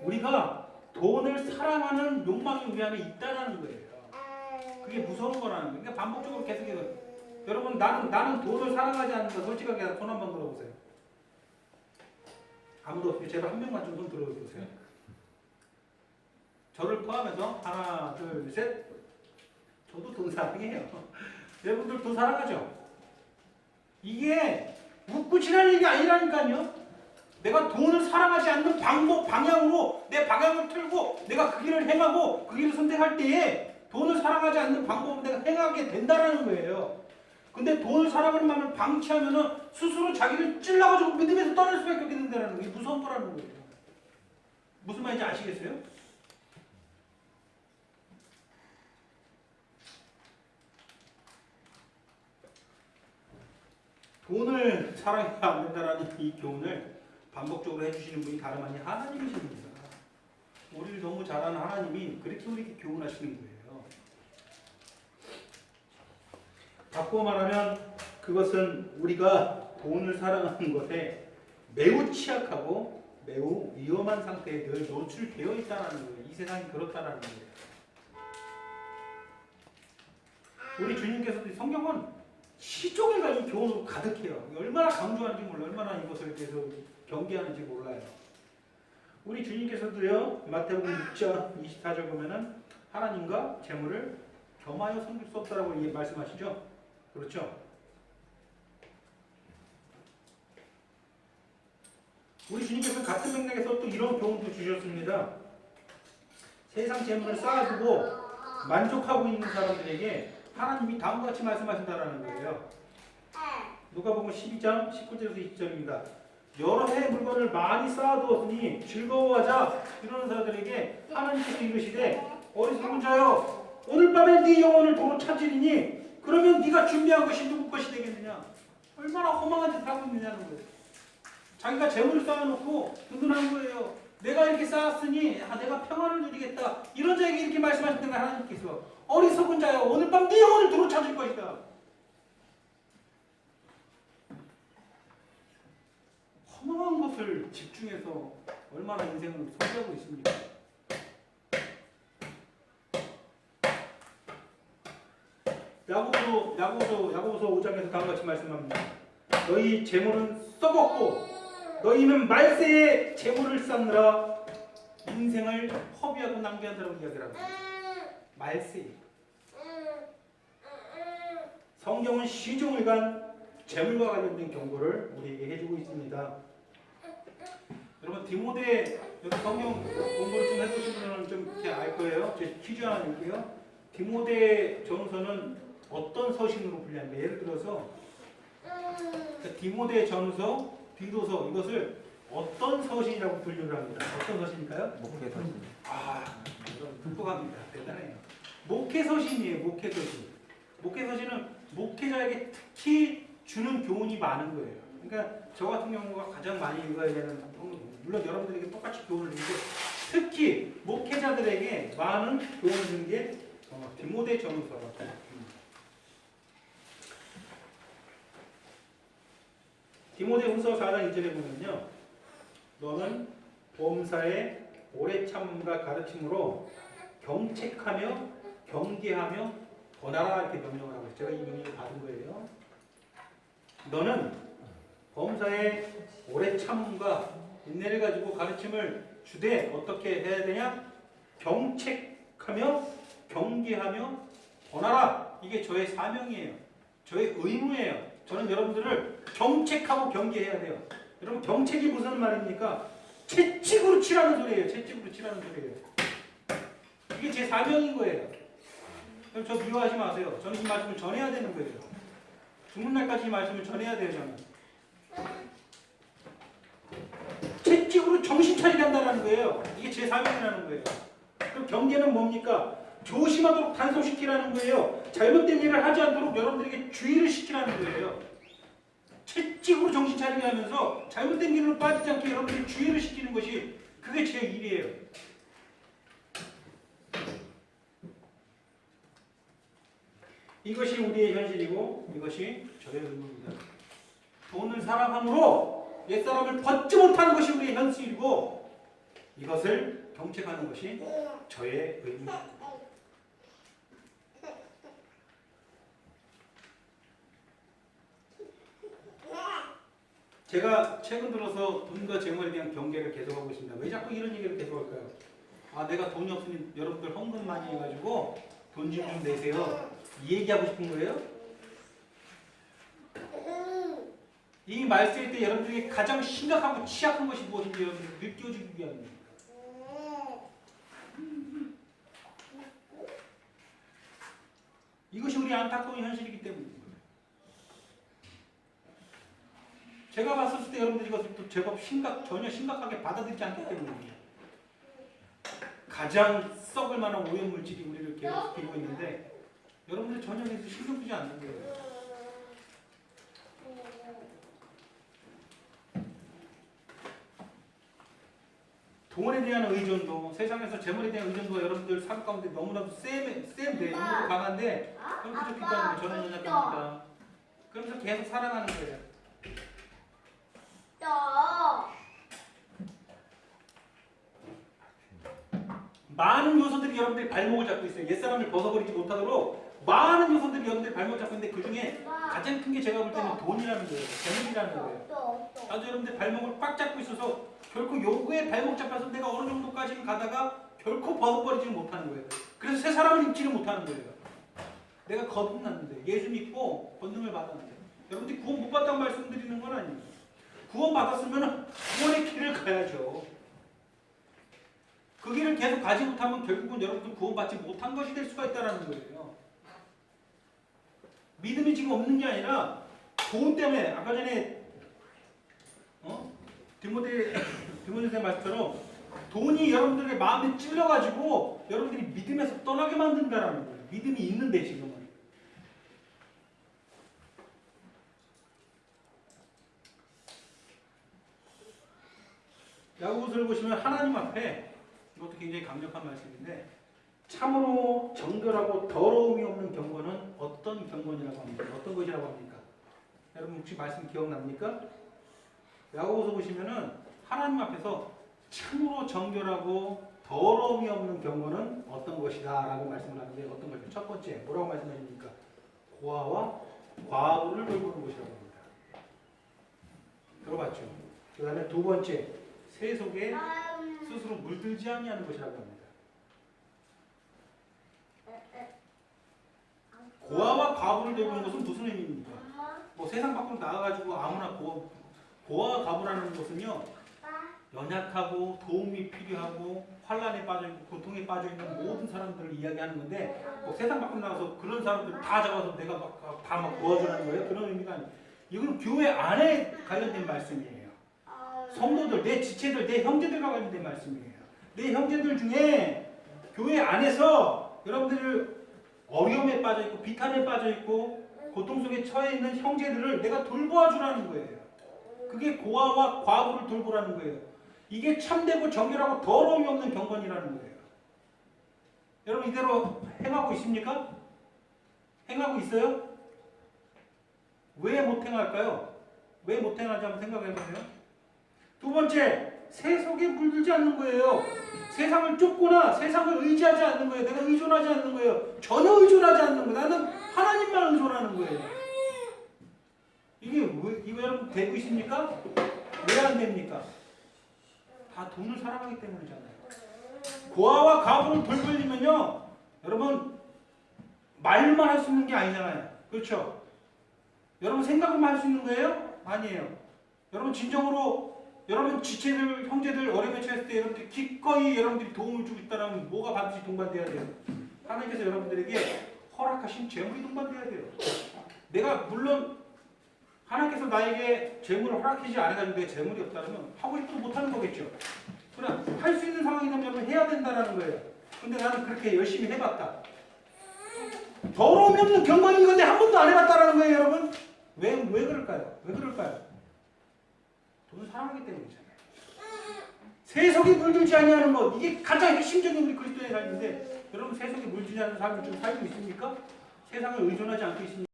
우리가 돈을 사랑하는 욕망이 우리 안에 있다라는 거예요. 그게 무서운 거라는 거예요. 그러니까 반복적으로 계속해서 여러분 나는 돈을 사랑하지 않는다. 솔직하게 손 한번 들어보세요. 아무도 없어요. 제발 한 명만 좀 손 들어보세요. 저를 포함해서 하나, 둘, 셋. 저도 돈 사랑해요. 여러분들 돈 사랑하죠? 이게 웃고 지날 일이 아니라니까요. 내가 돈을 사랑하지 않는 방향으로 내 방향을 틀고 내가 그 길을 행하고 그 길을 선택할 때에 돈을 사랑하지 않는 방법을 내가 행하게 된다라는 거예요. 근데 돈을 사랑하는 마음을 방치하면은 스스로 자기를 찔러가지고 믿음에서 떠날 수밖에 없게 된다는 거예요. 무서운 거라는 거예요. 무슨 말인지 아시겠어요? 돈을 사랑해야 안 된다라는 이 교훈을 반복적으로 해주시는 분이 다름 아닌 하나님이십니다. 우리를 너무 잘 아는 하나님이 그렇게 우리에게 교훈하시는 거예요. 바꾸어 말하면 그것은 우리가 돈을 사랑하는 것에 매우 취약하고 매우 위험한 상태에 늘 노출되어 있다는 거예요. 이 세상이 그렇다는 거예요. 우리 주님께서도 성경은 시종을 가지고 교훈으로 가득해요. 얼마나 강조하는지 몰라요. 얼마나 이것을 계속 경계하는지 몰라요. 우리 주님께서도요. 마태복음 6장 24절 보면은 하나님과 재물을 겸하여 섬길 수 없다라고 말씀하시죠. 그렇죠? 우리 주님께서 같은 맥락에서 또 이런 교훈도 주셨습니다. 세상 재물을 쌓아두고 만족하고 있는 사람들에게 하나님이 다음과 같이 말씀하신다라는 거예요. 누가복음 12장 19절에서 20절입니다. 여러 해의 물건을 많이 쌓아두었으니 즐거워하자. 이러는 사람들에게 하나님께서 이르시되 어리석은 자여 오늘 밤에 네 영혼을 도로 찾으리니 그러면 네가 준비한 것이 누구 것이 되겠느냐. 얼마나 허망한 짓을 하고 있느냐는 거예요. 자기가 재물을 쌓아놓고 든든한 거예요. 내가 이렇게 쌓았으니 내가 평안을 누리겠다. 이런 자에게 이렇게 말씀하셨던 거예요. 하나님께서 어리석은 자여 오늘 밤 네 영혼을 도로 찾을 것이다. 허망한 것을 집중해서 얼마나 인생을 소비하고 있습니까? 야고보서 5장에서 다음과 같이 말씀합니다. 너희 재물은 썩었고 너희는 말세에 재물을 쌓느라 인생을 허비하고 낭비한다고 이야기를 합니다. 말세. 성경은 시종을 간 재물과 관련된 경고를 우리에게 해주고 있습니다. 여러분 디모데 여기 성경 공부를 좀 해보신 분은 좀 이렇게 알 거예요. 제 퀴즈 하나 낼게요. 디모데 전서는 어떤 서신으로 불리는가? 예를 들어서 디모데 전서, 디도서 이것을 어떤 서신이라고 분류를 합니다. 어떤 서신일까요? 목회 서신. 극복합니다. 대단해요. 목회서신이에요. 목회서신. 목회서신은 목회자에게 특히 주는 교훈이 많은 거예요. 그러니까 저 같은 경우가 가장 많이 읽어야 되는, 물론 여러분들에게 똑같이 교훈을 주는데 특히 목회자들에게 많은 교훈을 주는 게 디모데전서라고. 디모데후서 4장 2절에 보면요, 너는 범사에 오래 참음과 가르침으로 경책하며 경계하며 권하라 이렇게 명령을 하고 있어요. 제가 이 명령을 받은 거예요. 너는 범사에 오래 참음과 인내를 가지고 가르침을 주되 어떻게 해야 되냐? 경책하며 경계하며 권하라. 이게 저의 사명이에요. 저의 의무예요. 저는 여러분들을 경책하고 경계해야 돼요. 여러분 경책이 무슨 말입니까? 채찍으로 치라는 소리예요. 채찍으로 치라는 소리예요. 이게 제 사명인 거예요. 그럼 저 미워하지 마세요. 저는 이 말씀을 전해야 되는 거예요. 죽는 날까지 이 말씀을 전해야 돼요. 저는 채찍으로 정신 차리게 한다는 거예요. 이게 제 사명이라는 거예요. 그럼 경계는 뭡니까? 조심하도록 단속시키라는 거예요. 잘못된 일을 하지 않도록 여러분들에게 주의를 시키라는 거예요. 채찍으로 정신 차리게 하면서 잘못된 길로 빠지지 않게 여러분들이 주의를 시키는 것이 그게 제 일이에요. 이것이 우리의 현실이고 이것이 저의 의무입니다. 돈을 사랑함으로 옛사람을 벗지 못하는 것이 우리의 현실이고 이것을 경책하는 것이 저의 의무입니다. 제가 최근 들어서 돈과 재물에 대한 경계를 계속하고 있습니다. 왜 자꾸 이런 얘기를 계속할까요? 아, 내가 돈이 없으니 여러분들 헌금 많이 해가지고 돈 좀 내세요. 이 얘기하고 싶은 거예요? 이 말씀일 때 여러분들에게 가장 심각하고 취약한 것이 무엇인지 여러분들 느껴주기 위함입니다. 이것이 우리 안타까운 현실이기 때문입니다. 제가 봤을 때 여러분들이 이것을 또 제법 전혀 심각하게 받아들이지 않기 때문입니다. 가장 썩을 만한 오염물질이 우리를 괴롭히고 있는데 여러분들 전혀 신경 쓰지 않는 거예요. 돈에 대한 의존도, 세상에서 재물에 대한 의존도가 여러분들 삶 가운데 너무나도 센데, 너무나도 강한데 그럼 그저 기도하는 거 저는 연약합니다. 그러면서 계속 살아가는 거예요. 많은 요소들이 여러분들의 발목을 잡고 있어요. 옛사람을 벗어버리지 못하도록 많은 요소들이 여러분들의 발목을 잡고 있는데 그 중에 가장 큰 게 제가 볼 때는 돈이라는 거예요. 재물이라는 거예요. 아주 여러분들 발목을 꽉 잡고 있어서 결코 요구에 발목 잡아서 내가 어느 정도까지 가다가 결코 벗어버리지 못하는 거예요. 그래서 새 사람을 입지를 못하는 거예요. 내가 거듭났는데 예수 믿고 권능을 받았는데 여러분들이 구원 못 받다고 말씀드리는 건 아니에요. 구원 받았으면 구원의 길을 가야죠. 그 길을 계속 가지 못하면 결국은 여러분들 구원받지 못한 것이 될 수가 있다는 거예요. 믿음이 지금 없는 게 아니라 돈 때문에 아까 전에 디모데 선생님 말씀처럼 돈이 여러분들의 마음에 찔려가지고 여러분들이 믿음에서 떠나게 만든다는 거예요. 믿음이 있는데 지금은. 야고보서를 보시면 하나님 앞에 이것도 굉장히 강력한 말씀인데 참으로 정결하고 더러움이 없는 경건은 어떤 경건이라고 합니까? 어떤 것이라고 합니까? 여러분 혹시 말씀 기억납니까? 야고보서 보시면은 하나님 앞에서 참으로 정결하고 더러움이 없는 경건은 어떤 것이다 라고 말씀을 하는데 어떤 것이죠? 첫 번째 뭐라고 말씀하십니까? 고아와 과부를 돌보는 것이라고 합니다. 들어봤죠? 그 다음에 두 번째 새 속에 스스로 물들지 아니하는 것이라고 합니다. 고아와 과부를 돌보는 것은 무슨 의미입니까? 뭐 세상 밖으로 나가가지고 아무나 고아와 과부라는 것은요 연약하고 도움이 필요하고 환란에 빠져있고 고통에 빠져있는 모든 사람들을 이야기하는 건데 뭐 세상 밖으로 나가서 그런 사람들 다 잡아서 내가 다 도와주라는 거예요? 그런 의미가 아니에요. 이건 교회 안에 관련된 말씀이에요. 성도들, 내 지체들, 내 형제들과 관련된 말씀이에요. 내 형제들 중에 교회 안에서 여러분들이 어려움에 빠져 있고 비탄에 빠져 있고 고통 속에 처해 있는 형제들을 내가 돌보아주라는 거예요. 그게 고아와 과부를 돌보라는 거예요. 이게 참되고 정결하고 더러움이 없는 경건이라는 거예요. 여러분 이대로 행하고 있습니까? 행하고 있어요? 왜 못 행할까요? 왜 못 행하지 한번 생각해 보세요. 두 번째, 세속에 물들지 않는 거예요. 세상을 쫓거나 세상을 의지하지 않는 거예요. 내가 의존하지 않는 거예요. 전혀 의존하지 않는 거예요. 나는 하나님만 의존하는 거예요. 이거 여러분 되고 있습니까? 왜 안 됩니까? 다 돈을 사랑하기 때문이잖아요. 고아와 과부를 돌보려면요, 여러분 말만 할 수 있는 게 아니잖아요. 그렇죠? 여러분 생각만 할 수 있는 거예요? 아니에요. 여러분 진정으로 여러분 지체들, 형제들 어려움에 처했을 때 여러분들이 기꺼이 여러분들이 도움을 주고 있다면 뭐가 반드시 동반돼야 돼요? 하나님께서 여러분들에게 허락하신 재물이 동반돼야 돼요. 내가 물론 하나님께서 나에게 재물을 허락하지 않아가지고 내 재물이 없다면 하고 싶어도 못하는 거겠죠. 그러나 할 수 있는 상황이 되면 여러분 해야 된다는 거예요. 근데 나는 그렇게 열심히 해봤다. 더러움이 없는 경건인 건데 한 번도 안 해봤다라는 거예요, 여러분. 왜 그럴까요? 왜 그럴까요? 돈을 사랑하기 때문이잖아요. 세속에 물들지 아니하는 것, 이게 가장 핵심적인 우리 그리스도의 삶인데, 여러분 세속에 물들지 않는 삶을 좀 살고 있습니까? 세상을 의존하지 않고 있습니까?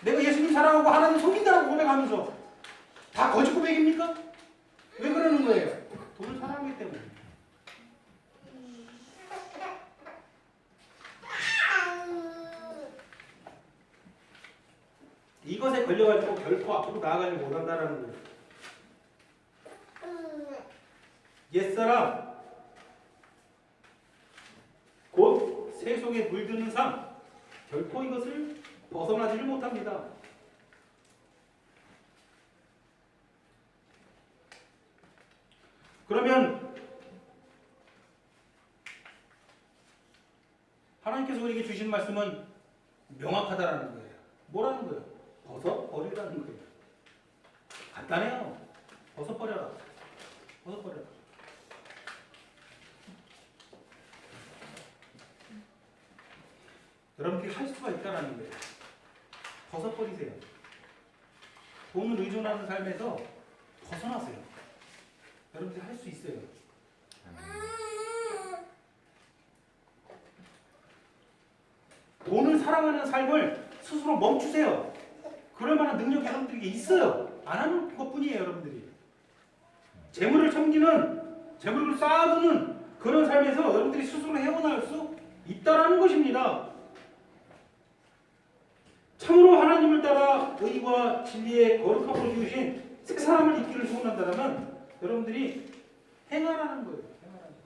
내가 예수님 사랑하고 하나님 속인다라고 고백하면서 다 거짓 고백입니까? 왜 그러는 거예요? 돈을 사랑하기 때문에. 이것에 걸려가지고 결코 앞으로 나아가지 못한다라는 거예요. 옛사람, 곧 세속에 물드는 삶, 결코 이것을 벗어나지를 못합니다. 그러면 하나님께서 우리에게 주신 말씀은 명확하다라는 거예요. 뭐라는 거예요? 벗어버리라는 거예요. 간단해요. 벗어버려라. 벗어버려라. 여러분들이 할 수가 있다는 거예요. 벗어버리세요. 돈을 의존하는 삶에서 벗어나세요. 여러분들이 할 수 있어요. 돈을 사랑하는 삶을 스스로 멈추세요. 그럴 만한 능력이 여러분들에게 있어요. 안 하는 것뿐이에요, 여러분들이. 재물을 섬기는, 재물을 쌓아두는 그런 삶에서 여러분들이 스스로 헤어나올 수 있다라는 것입니다. 참으로 하나님을 따라 의와 진리의 거룩함으로 지으신 새 사람을 입기를 소원한다면 여러분들이 행하라는 거예요. 행하라는 거예요.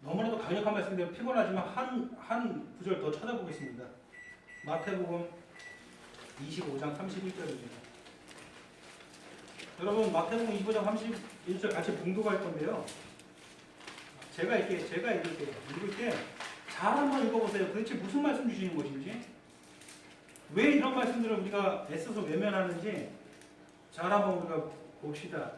너무나도 강력한 말씀인데 피곤하지만 한 구절 더 찾아보겠습니다. 마태복음 25장 31절입니다. 여러분 마태복음 25장 31절 같이 봉독할 건데요. 제가 읽을게요. 읽을 때 잘 한번 읽어보세요. 도대체 무슨 말씀 주시는 것인지, 왜 이런 말씀들을 우리가 애써서 외면하는지 잘 한번 우리가 봅시다.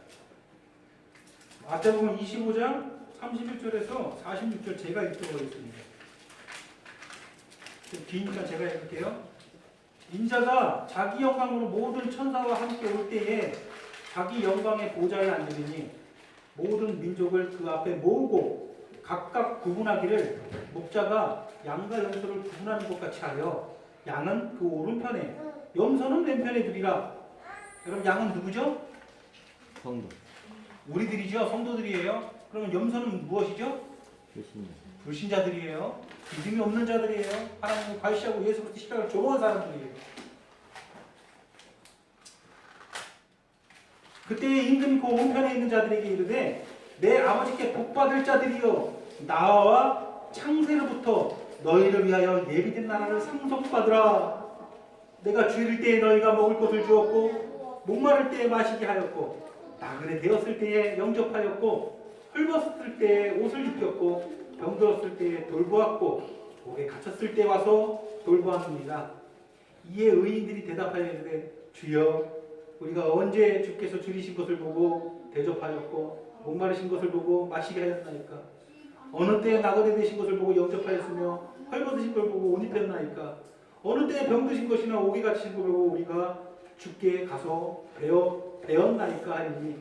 마태복음 25장 31절에서 46절 제가 읽도록 하겠습니다. 기니까 제가 읽을게요. 인자가 자기 영광으로 모든 천사와 함께 올 때에 자기 영광의 보좌에 앉으리니 모든 민족을 그 앞에 모으고 각각 구분하기를 목자가 양과 염소를 구분하는 것 같이 하여 양은 그 오른편에 염소는 왼편에 두리라. 여러분 양은 누구죠? 성도. 우리들이죠. 성도들이에요. 그러면 염소는 무엇이죠? 불신자. 불신자들이에요. 믿음이 없는 자들이에요. 하나님을 과시하고 예수 그리스도 십자가를 조롱한 사람들이에요. 그때 임금이 그 오른편에 있는 자들에게 이르되 내 아버지께 복받을 자들이여 나와 창세로부터 너희를 위하여 예비된 나라를 상속받으라. 내가 주일 때에 너희가 먹을 것을 주었고 목마를 때에 마시게 하였고 나그네 되었을 때에 영접하였고 헐벗었을 때에 옷을 입혔고 병들었을 때에 돌보았고 옥에 갇혔을 때 와서 돌보았느니라. 이에 의인들이 대답하여 이르되 주여 우리가 언제 주께서 줄이신 것을 보고 대접하였고 목마르신 것을 보고 마시게 하였나이까? 어느 때에 나그네 되신 것을 보고 영접하였으며 헐벗으신 걸 보고 옷 입혔나이까? 어느 때에 병드신 것이나 옥에 갇히신 것을 보고 우리가 주께 가서 배웠나이까 하니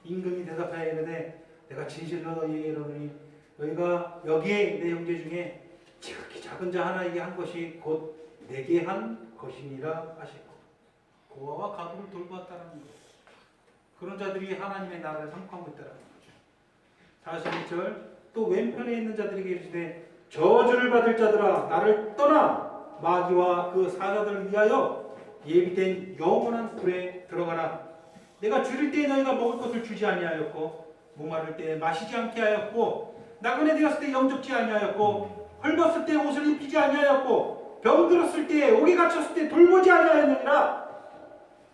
임금이 대답하여 이르되 내가 진실로 너희에게 이르노니 너희가 여기에 내 형제 중에 지극히 작은 자 하나에게 한 것이 곧 내게 한 것이니라 하시고 고아와 가부를 돌보았다는 거예요. 그런 자들이 하나님의 나라를 상속하고 있다는 거죠. 41절 또 왼편에 있는 자들에게 이르시되 저주를 받을 자들아 나를 떠나 마귀와 그 사자들을 위하여 예비된 영원한 불에 들어가라. 내가 줄일 때에 너희가 먹을 것을 주지 아니하였고 목마를 때에 마시지 않게 하였고 나그네 되었을 때 영접지 아니하였고 헐벗을 때 옷을 입히지 아니하였고 병들었을 때 옥에 갇혔을 때 돌보지 아니하였느니라.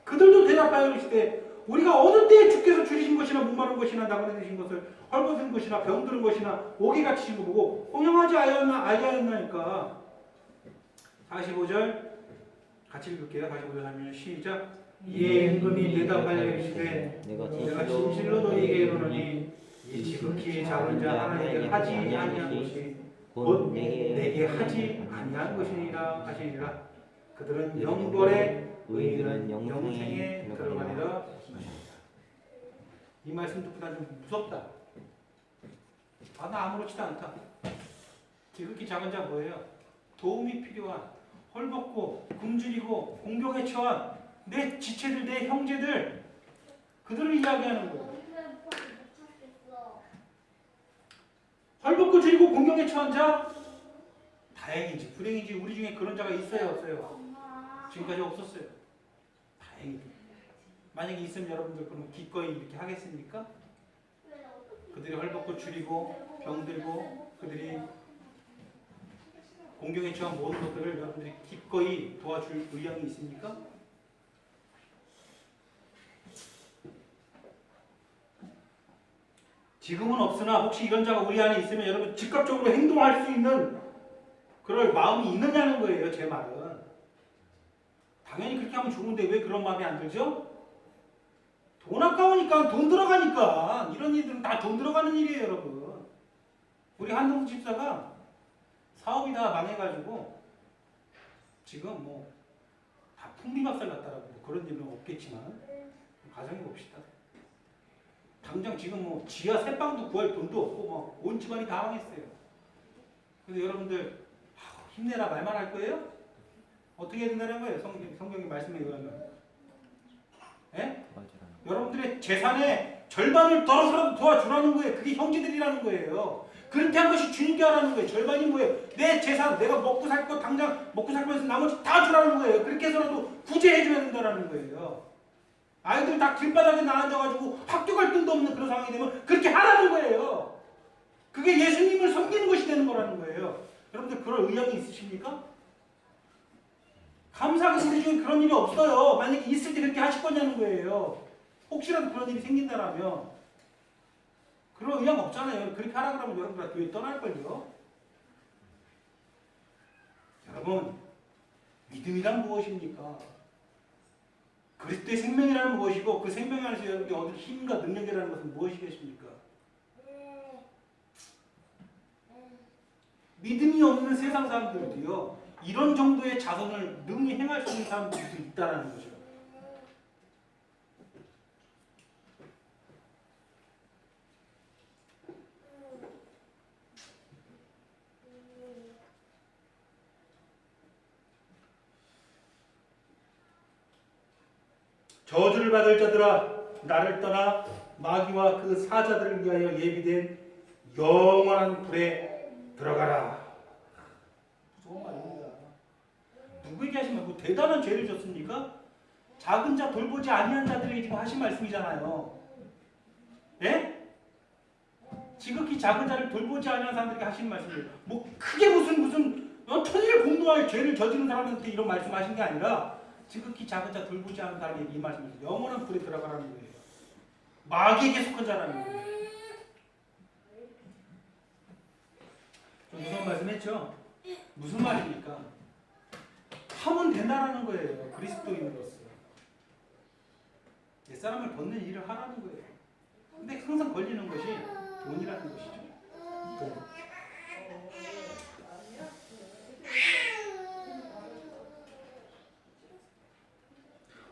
그들도 대답하여 이르시되 우리가 어느 때에 주께서 줄이신 것이나 목마른 것이나 나그네 되신 것을 헐벗은 것이나 병들은 것이나 옥에 갇히신 거 보고 공양하지 아니하였나이까. 45절 같이 읽을게요. 45절 하면 시작. 이에 임금이 대답하여 이르시되 내가 진실로 너희에게 이르노니 이 지극히 작은 자 하나님께 하지 아니한 것이 곧 내게 하지 아니한 것이니라 하시니라. 그들은 영벌에 의인은 영생에 들어가리라. 이 말씀 듣고 난 좀 무섭다. 나 아무렇지도 않다. 지극히 작은 자 뭐예요? 도움이 필요한, 헐벗고 굶주리고 공격에 처한 내 지체들, 내 형제들, 그들을 이야기하는 거예요. 헐벗고 줄이고 공격에 처한 자, 다행인지 불행인지 우리 중에 그런 자가 있어요, 없어요? 지금까지 없었어요. 다행이죠. 만약에 있으면 여러분들 그러면 기꺼이 이렇게 하겠습니까? 그들이 헐벗고 줄이고 병들고 그들이 공경에 처한 모든 것들을 여러분들이 기꺼이 도와줄 의향이 있습니까? 지금은 없으나 혹시 이런 자가 우리 안에 있으면 여러분 즉각적으로 행동할 수 있는 그럴 마음이 있느냐는 거예요. 제 말은. 당연히 그렇게 하면 좋은데 왜 그런 마음이 안 들죠? 돈 아까우니까, 돈 들어가니까. 이런 일들은 다 돈 들어가는 일이에요, 여러분. 우리 한동수 집사가 사업이 다 망해가지고 지금 뭐 다 풍비박살 났다라고 뭐 그런 일은 없겠지만 가정해 봅시다. 당장 지금 뭐 지하 새 방도 구할 돈도 없고 뭐 온 집안이 다 망했어요. 그래서 여러분들 힘내라 말만 할 거예요? 어떻게 해야 된다는 거예요? 성경의 말씀에 의하면. 예? 여러분들의 재산의 절반을 덜어서라도 도와주라는 거예요. 그게 형제들이라는 거예요. 그렇게 한 것이 주님께 하라는 거예요. 절반이 뭐예요? 내 재산, 내가 먹고 살 거 당장 먹고 살 거에서 나머지 다 주라는 거예요. 그렇게 해서라도 구제해줘야 된다는 거예요. 아이들 다 길바닥에 나앉아가지고 학교 갈 돈도 없는 그런 상황이 되면 그렇게 하라는 거예요. 그게 예수님을 섬기는 것이 되는 거라는 거예요. 여러분들 그럴 의향이 있으십니까? 감사하게 우리 중에 그런 일이 없어요. 만약에 있을 때 그렇게 하실 거냐는 거예요. 혹시라도 그런 일이 생긴다라면 그런 의향 없잖아요. 그렇게 하라 그러면 여러분들 교회 떠날걸요. 여러분 믿음이란 무엇입니까? 그리스도의 생명이라는 무엇이고 그 생명 안에서 여러분께 얻을 힘과 능력이라는 것은 무엇이겠습니까? 믿음이 없는 세상 사람들도요. 이런 정도의 자선을 능히 행할 수 있는 사람들도 있다는 거죠. 저주를 받을 자들아 나를 떠나 마귀와 그 사자들을 위하여 예비된 영원한 불에 들어가라. 무서운 말입니다. 누구에게 하신 말? 대단한 죄를 졌습니까? 작은 자 돌보지 아니한 자들에게 지금 하신 말씀이잖아요. 예? 지극히 작은 자를 돌보지 아니한 사람들에게 하신 말씀이에요. 뭐 크게 무슨 천일 공동할 죄를 저지른 사람한테 이런 말씀하신 게 아니라 지극히 작은 자 돌보지 않은 사람에게 이 말씀을 영원한 불에 들어가라는 거예요. 마귀에게 속한 자라는 거예요. 좀 무서운 말씀 했죠? 무슨 말입니까? 하면 된다라는 거예요. 그리스도인으로서. 옛사람을 벗는 일을 하라는 거예요. 근데 항상 걸리는 것이 돈이라는 것이죠. 돈.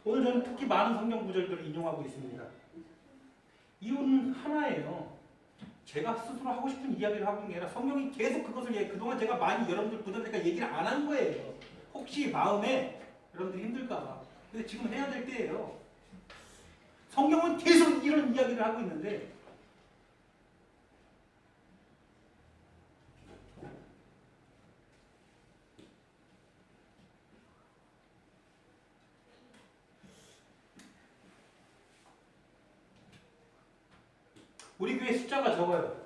오늘 저는 특히 많은 성경 구절들을 인용하고 있습니다. 이유는 하나예요. 제가 스스로 하고 싶은 이야기를 하고 있는 게 아니라 성경이 계속 그것을 그동안 제가 많이 여러분들 부담되니까 얘기를 안 한 거예요. 혹시 마음에 여러분들이 힘들까봐. 근데 지금 해야 될 때예요. 성경은 계속 이런 이야기를 하고 있는데 우리 교회 숫자가 적어요.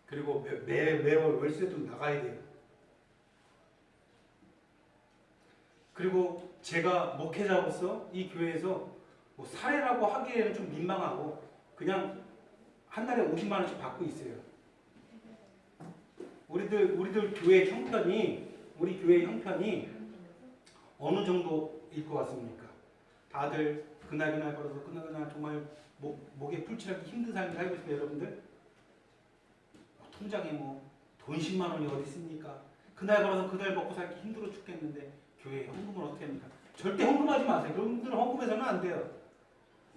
그리고 매월 월세도 나가야 돼요. 그리고 제가 목회자로서 이 교회에서 뭐 사례라고 하기에는 좀 민망하고 그냥 한 달에 50만 원씩 받고 있어요. 우리들 교회 형편이 우리 교회 형편이 어느 정도일 것 같습니까? 다들 그날 벌어서 그날 정말 목에 풀칠하기 힘든 삶을 살고 있어요, 여러분들. 통장에 돈 10만 원이 어디 있습니까? 그날 벌어서 그날 먹고 살기 힘들어 죽겠는데 교회에 헌금을 어떻게 합니까? 절대 헌금하지 마세요. 여러분들은 헌금해서는 안 돼요.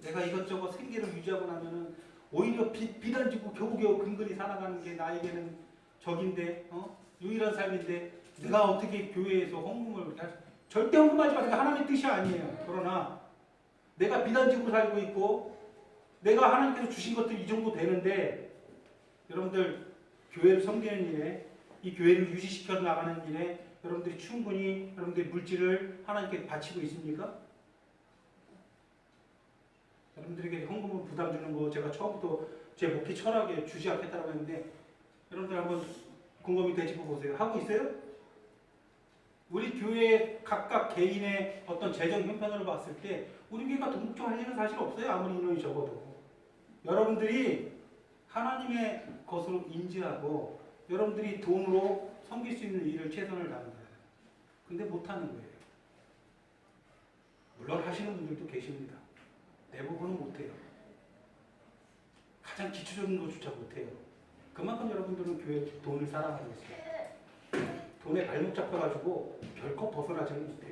내가 이것저것 생계를 유지하고 나면은 오히려 빚 안 지고 겨우겨우 근근히 살아가는 게 나에게는 적인데, 유일한 삶인데 내가 어떻게 교회에서 헌금을 그렇게 절대 헌금하지 마세요. 하나님의 뜻이 아니에요. 그러나 내가 빚 안 지고 살고 있고 내가 하나님께서 주신 것들이 이 정도 되는데 여러분들 교회를 섬기는 일에 이 교회를 유지시켜 나가는 일에 여러분들이 충분히 여러분들의 물질을 하나님께 바치고 있습니까? 여러분들에게 헌금을 부담 주는 거 제가 처음부터 제 목회 철학에 주지 않겠다고 했는데 여러분들 한번 곰곰이 되짚어 보세요. 하고 있어요? 우리 교회 각각 개인의 어떤 재정 형편으로 봤을 때 우리 교회가 돈 걱정할 일은 사실 없어요. 아무리 인원이 적어도. 여러분들이 하나님의 것으로 인지하고 여러분들이 돈으로 섬길 수 있는 일을 최선을 다한다. 근데 못하는 거예요. 물론 하시는 분들도 계십니다. 대부분은 못해요. 가장 기초적인 것조차 못해요. 그만큼 여러분들은 교회 돈을 사랑하고 있어요. 돈에 발목 잡혀가지고 결코 벗어나지는 못해요.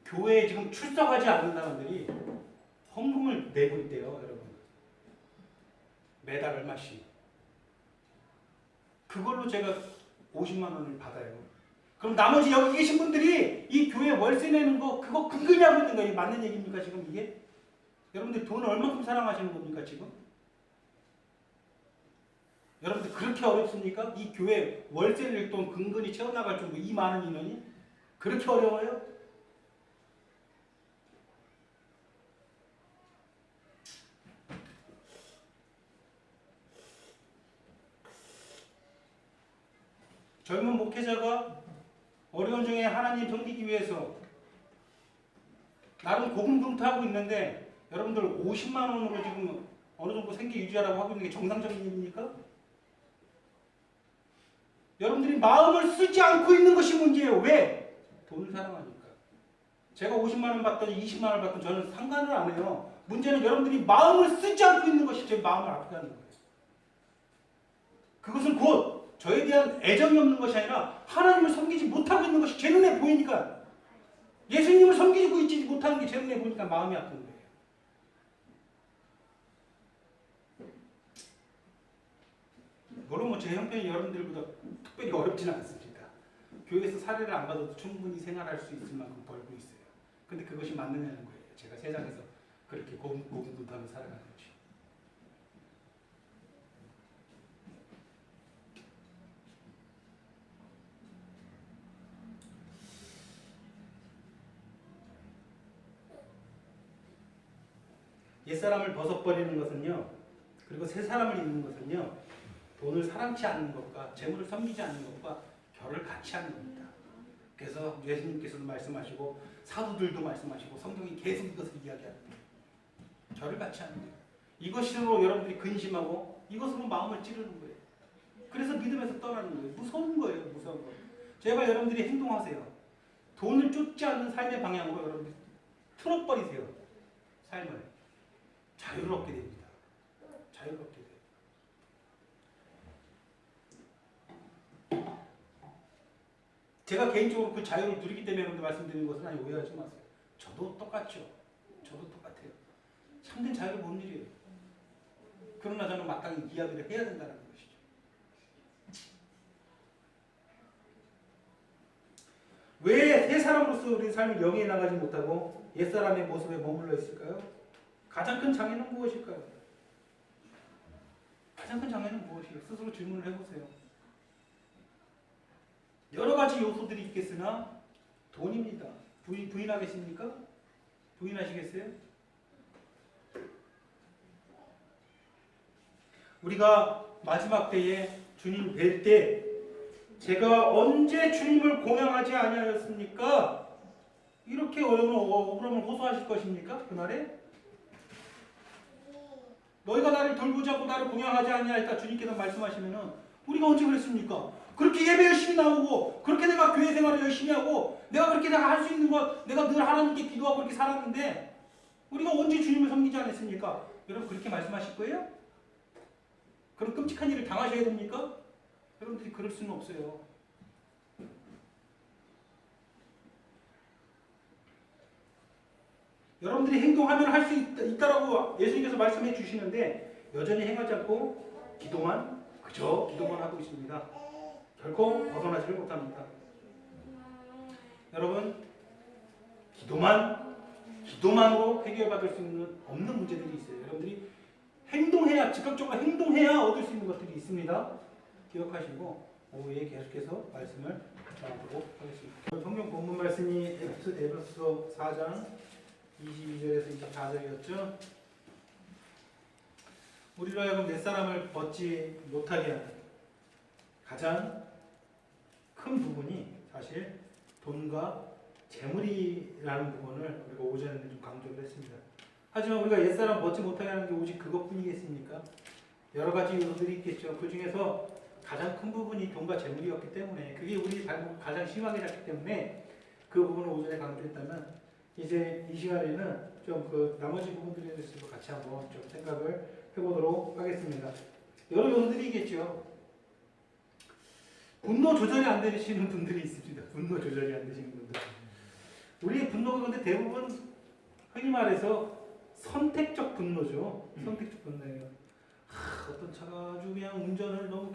교회에 지금 출석하지 않는 사람들이 헌금을 내고 있대요, 여러분. 매달 얼마씩. 그걸로 제가 50만 원을 받아요. 그럼 나머지 여기 계신 분들이 이 교회 월세 내는 거 그거 근근히 하고 있는 거예요. 맞는 얘기입니까 지금 이게? 여러분들 돈을 얼마큼 사랑하시는 겁니까 지금? 여러분들 그렇게 어렵습니까? 이 교회 월세 낼 돈 근근히 채워나갈 정도 이 많은 인원이? 그렇게 어려워요? 젊은 목회자가 어려운 중에 하나님 섬기기 위해서 나름 고군분투하고 있는데 여러분들 50만 원으로 지금 어느 정도 생계 유지하라고 하고 있는 게 정상적인 일입니까? 여러분들이 마음을 쓰지 않고 있는 것이 문제예요. 왜? 돈을 사랑하니까. 제가 50만 원 받든 20만 원 받든 저는 상관을 안 해요. 문제는 여러분들이 마음을 쓰지 않고 있는 것이 제 마음을 아프게 하는 거예요. 그것은 곧 저에 대한 애정이 없는 것이 아니라 하나님을 섬기지 못하고 있는 것이 제 눈에 보이니까 예수님을 섬기고 있지 못하는 게 제 눈에 보니까 마음이 아픈 거예요. 물론 제 형편이 여러분들보다 특별히 어렵지는 않습니다. 교회에서 사례를 안 받아도 충분히 생활할 수 있을 만큼 벌고 있어요. 근데 그것이 맞느냐는 거예요. 제가 세상에서 그렇게 고군분투하며 살아가는 거죠. 옛사람을 벗어버리는 것은요, 그리고 새 사람을 입는 것은요, 돈을 사랑치 않는 것과 재물을 섬기지 않는 것과 결을 같이 하는 겁니다. 그래서 예수님께서도 말씀하시고 사도들도 말씀하시고 성경이 계속 이것을 이야기합니다. 결을 같이 하는 거예요. 이것으로 여러분들이 근심하고 이것으로 마음을 찌르는 거예요. 그래서 믿음에서 떠나는 거예요. 무서운 거예요. 무서운 거예요. 제발 여러분들이 행동하세요. 돈을 쫓지 않는 삶의 방향으로 여러분들이 틀어버리세요. 삶을. 자유롭게 됩니다. 자유롭게 돼요. 제가 개인적으로 그 자유를 누리기 때문에 여러분들 말씀드리는 것은 아니 오해하지 마세요. 저도 똑같죠. 저도 똑같아요. 참된 자유를 못 누려요. 그러나 저는 마땅히 이야기를 해야 된다는 것이죠. 왜 새 사람으로서 우리 삶을 영위해 나가지 못하고 옛사람의 모습에 머물러 있을까요? 가장 큰 장애는 무엇일까요? 가장 큰 장애는 무엇이에요? 스스로 질문을 해보세요. 여러 가지 요소들이 있겠으나 돈입니다. 부인하겠습니까? 부인하시겠어요? 우리가 마지막 때에 주님 뵐 때 제가 언제 주님을 공양하지 아니하였습니까? 이렇게 억울함을 호소하실 것입니까? 그날에? 너희가 나를 돌보자고 나를 공양하지 아니하였다 주님께서 말씀하시면은 우리가 언제 그랬습니까? 그렇게 예배 열심히 나오고 그렇게 내가 교회 생활을 열심히 하고 내가 그렇게 내가 할 수 있는 것 내가 늘 하나님께 기도하고 그렇게 살았는데 우리가 언제 주님을 섬기지 않았습니까? 여러분 그렇게 말씀하실 거예요? 그런 끔찍한 일을 당하셔야 됩니까? 여러분들이 그럴 수는 없어요. 여러분들이 행동하면 할 수 있다라고 예수님께서 말씀해 주시는데 여전히 행하지 않고 그저 기도만 하고 있습니다. 결코 벗어나지를 못합니다. 여러분 기도만으로 해결받을 수 있는 없는 문제들이 있어요. 여러분들이 행동해야 즉각적으로 행동해야 얻을 수 있는 것들이 있습니다. 기억하시고 오후에 계속해서 말씀을 나누도록 하겠습니다. 성경 본문 말씀이 에베소서 4장 22절에서 24절이었죠. 우리로 하여금 옛사람을 벗지 못하게 하는 가장 큰 부분이 사실 돈과 재물이라는 부분을 우리가 오전에는 좀 강조를 했습니다. 하지만 우리가 옛사람 벗지 못하게 하는 게 오직 그것뿐이겠습니까? 여러 가지 요소들이 있겠죠. 그 중에서 가장 큰 부분이 돈과 재물이었기 때문에 그게 우리 가장 심하게 잡기 때문에 그 부분을 오전에 강조했다면 이제 이 시간에는 좀 그 나머지 부분들에 대해서도 같이 한번 좀 생각을 해보도록 하겠습니다. 여러 요소들이 있겠죠. 분노 조절이 안 되시는 분들이 있습니다. 분노 조절이 안 되시는 분들. 우리의 분노가 근데 대부분 흔히 말해서 선택적 분노죠. 선택적 분노예요. 어떤 차가 아주 그냥 운전을 너무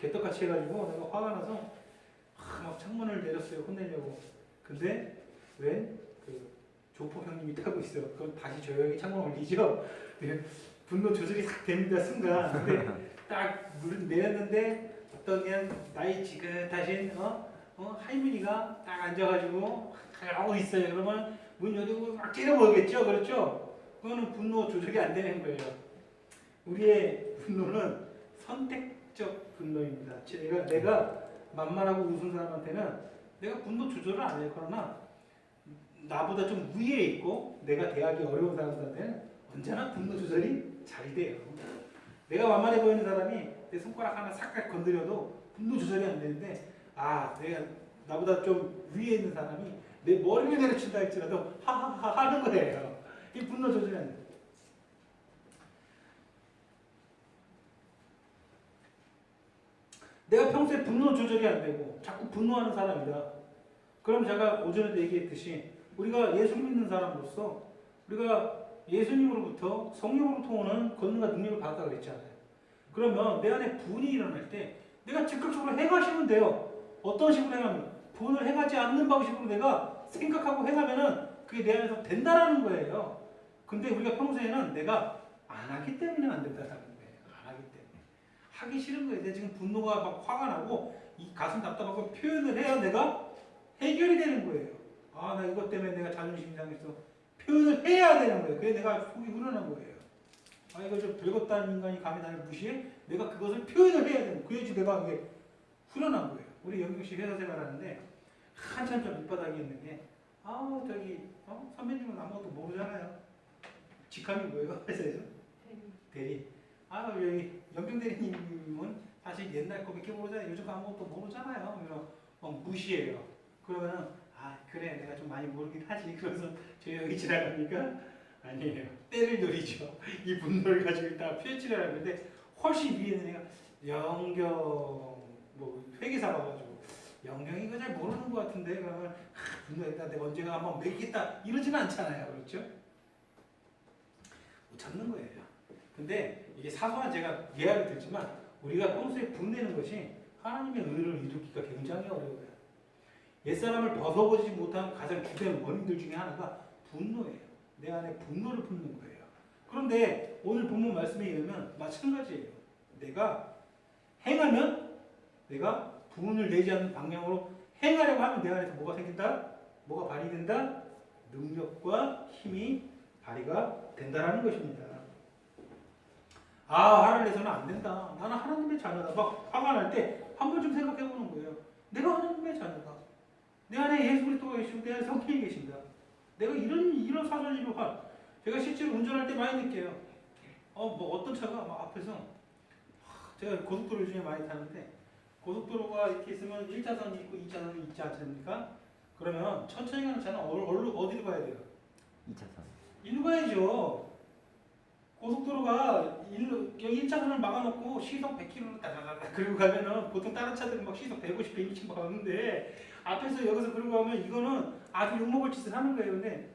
개떡같이 해가지고 내가 화가 나서 막 창문을 내렸어요. 혼내려고. 근데 왜 그 조폭 형님이 타고 있어요. 그럼 다시 조용히 창문을 올리죠. 분노 조절이 싹 됩니다. 순간. 근데 딱 물 내렸는데 어떤 그냥 나이 지긋하신 할머니가 딱 앉아가지고 하고 있어요. 그러면 문 열고 막 찌르보겠죠. 그렇죠? 그거는 분노 조절이 안 되는 거예요. 우리의 분노는 선택적 분노입니다. 내가 만만하고 우스운 사람한테는 내가 분노 조절을 안 해요. 그러나 나보다 좀 위에 있고 내가 대하기 어려운 사람들한테는 언제나 분노 조절이 잘 돼요. 내가 만만해 보이는 사람이 내 손가락 하나 싹 건드려도 분노 조절이 안 되는데 내가 나보다 좀 위에 있는 사람이 내 머리를 내려친다 할지라도 하하하 하는 거예요. 이 분노 조절이 안 돼요. 내가 평소에 분노 조절이 안 되고 자꾸 분노하는 사람이다. 그럼 제가 오전에도 얘기했듯이 우리가 예수 믿는 사람으로서 우리가 예수님으로부터 성령으로부터 오는 권능과 능력을 받았다고 그랬잖아요. 그러면 내 안에 분이 일어날 때 내가 즉각적으로 행하시면 돼요. 어떤 식으로 행하면? 분을 행하지 않는 방식으로 내가 생각하고 행하면은 그게 내 안에서 된다라는 거예요. 근데 우리가 평소에는 내가 안 하기 때문에 안 된다는 거예요. 안 하기 때문에. 하기 싫은 거예요. 내가 지금 분노가 막 화가 나고 이 가슴 답답하고 표현을 해야 내가 해결이 되는 거예요. 나 이것 때문에 내가 자존심이 상해서 표현을 해야 되는 거예요. 그래 내가 속이 후련한 거예요. 아 이거 좀 별것도 아닌 인간이 감히 나를 무시해? 내가 그것을 표현을 해야 되는 그래야지 내가 그게 후련한 거예요. 우리 영경 씨 회사 생활하는데 한참 전 밑바닥에 있는데 저기 선배님은 아무것도 모르잖아요. 직함이 뭐예요? 회사에서? 대리. 여기 연병 대리님은 사실 옛날 거밖에 모르잖아요. 요즘 아무것도 모르잖아요. 그래서 무시해요. 그러면 그래 내가 좀 많이 모르긴 하지. 그래서 저 여기 지나가니까 아니에요. 때를 노리죠. 이 분노를 가지고 있다가 표현치를 하는데 훨씬 위에 있는 애가 영경 뭐 회계사 봐가지고 영경이 이거 잘 모르는 것 같은데 그러면 분노했다 내가 언제가 한번 매기겠다 이러지는 않잖아요. 그렇죠? 못 참는 거예요. 근데 이게 사소한 제가 예화를 들지만 우리가 평소에 분내는 것이 하나님의 의를 이루기가 굉장히 어려워요. 옛사람을 벗어버리지 못한 가장 주된 원인들 중에 하나가 분노예요. 내 안에 분노를 품는 거예요. 그런데 오늘 본문 말씀에 의하면 마찬가지예요. 내가 행하면 내가 분을 내지 않는 방향으로 행하려고 하면 내 안에서 뭐가 생긴다? 뭐가 발휘된다? 능력과 힘이 발휘가 된다는 것입니다. 화를 내서는 안 된다. 나는 하나님의 자녀다. 막 화가 날 때 한 번쯤 생각해 보는 거예요. 내가 하나님의 자녀다. 내 안에 예수 그리스도가 계시고 내 안에 성령이 계신다. 내가 이런 사소한 일을 제가 실제로 운전할 때 많이 느껴요. 뭐 어떤 차가 막 앞에서 제가 고속도로 중에 많이 타는데 고속도로가 이렇게 있으면 1차선이 있고 2차선이 있지 않습니까? 그러면 천천히 가는 차는 어디로 가야 돼요? 2차선. 일로 가야죠. 고속도로가 여기 1차선을 막아놓고 시속 100km로 따다다다 그리고 가면은 보통 다른 차들은 막 시속 150, 120 막 가는데 앞에서 여기서 그러고 가면 이거는 아주 욕먹을 짓을 하는 거예요. 근데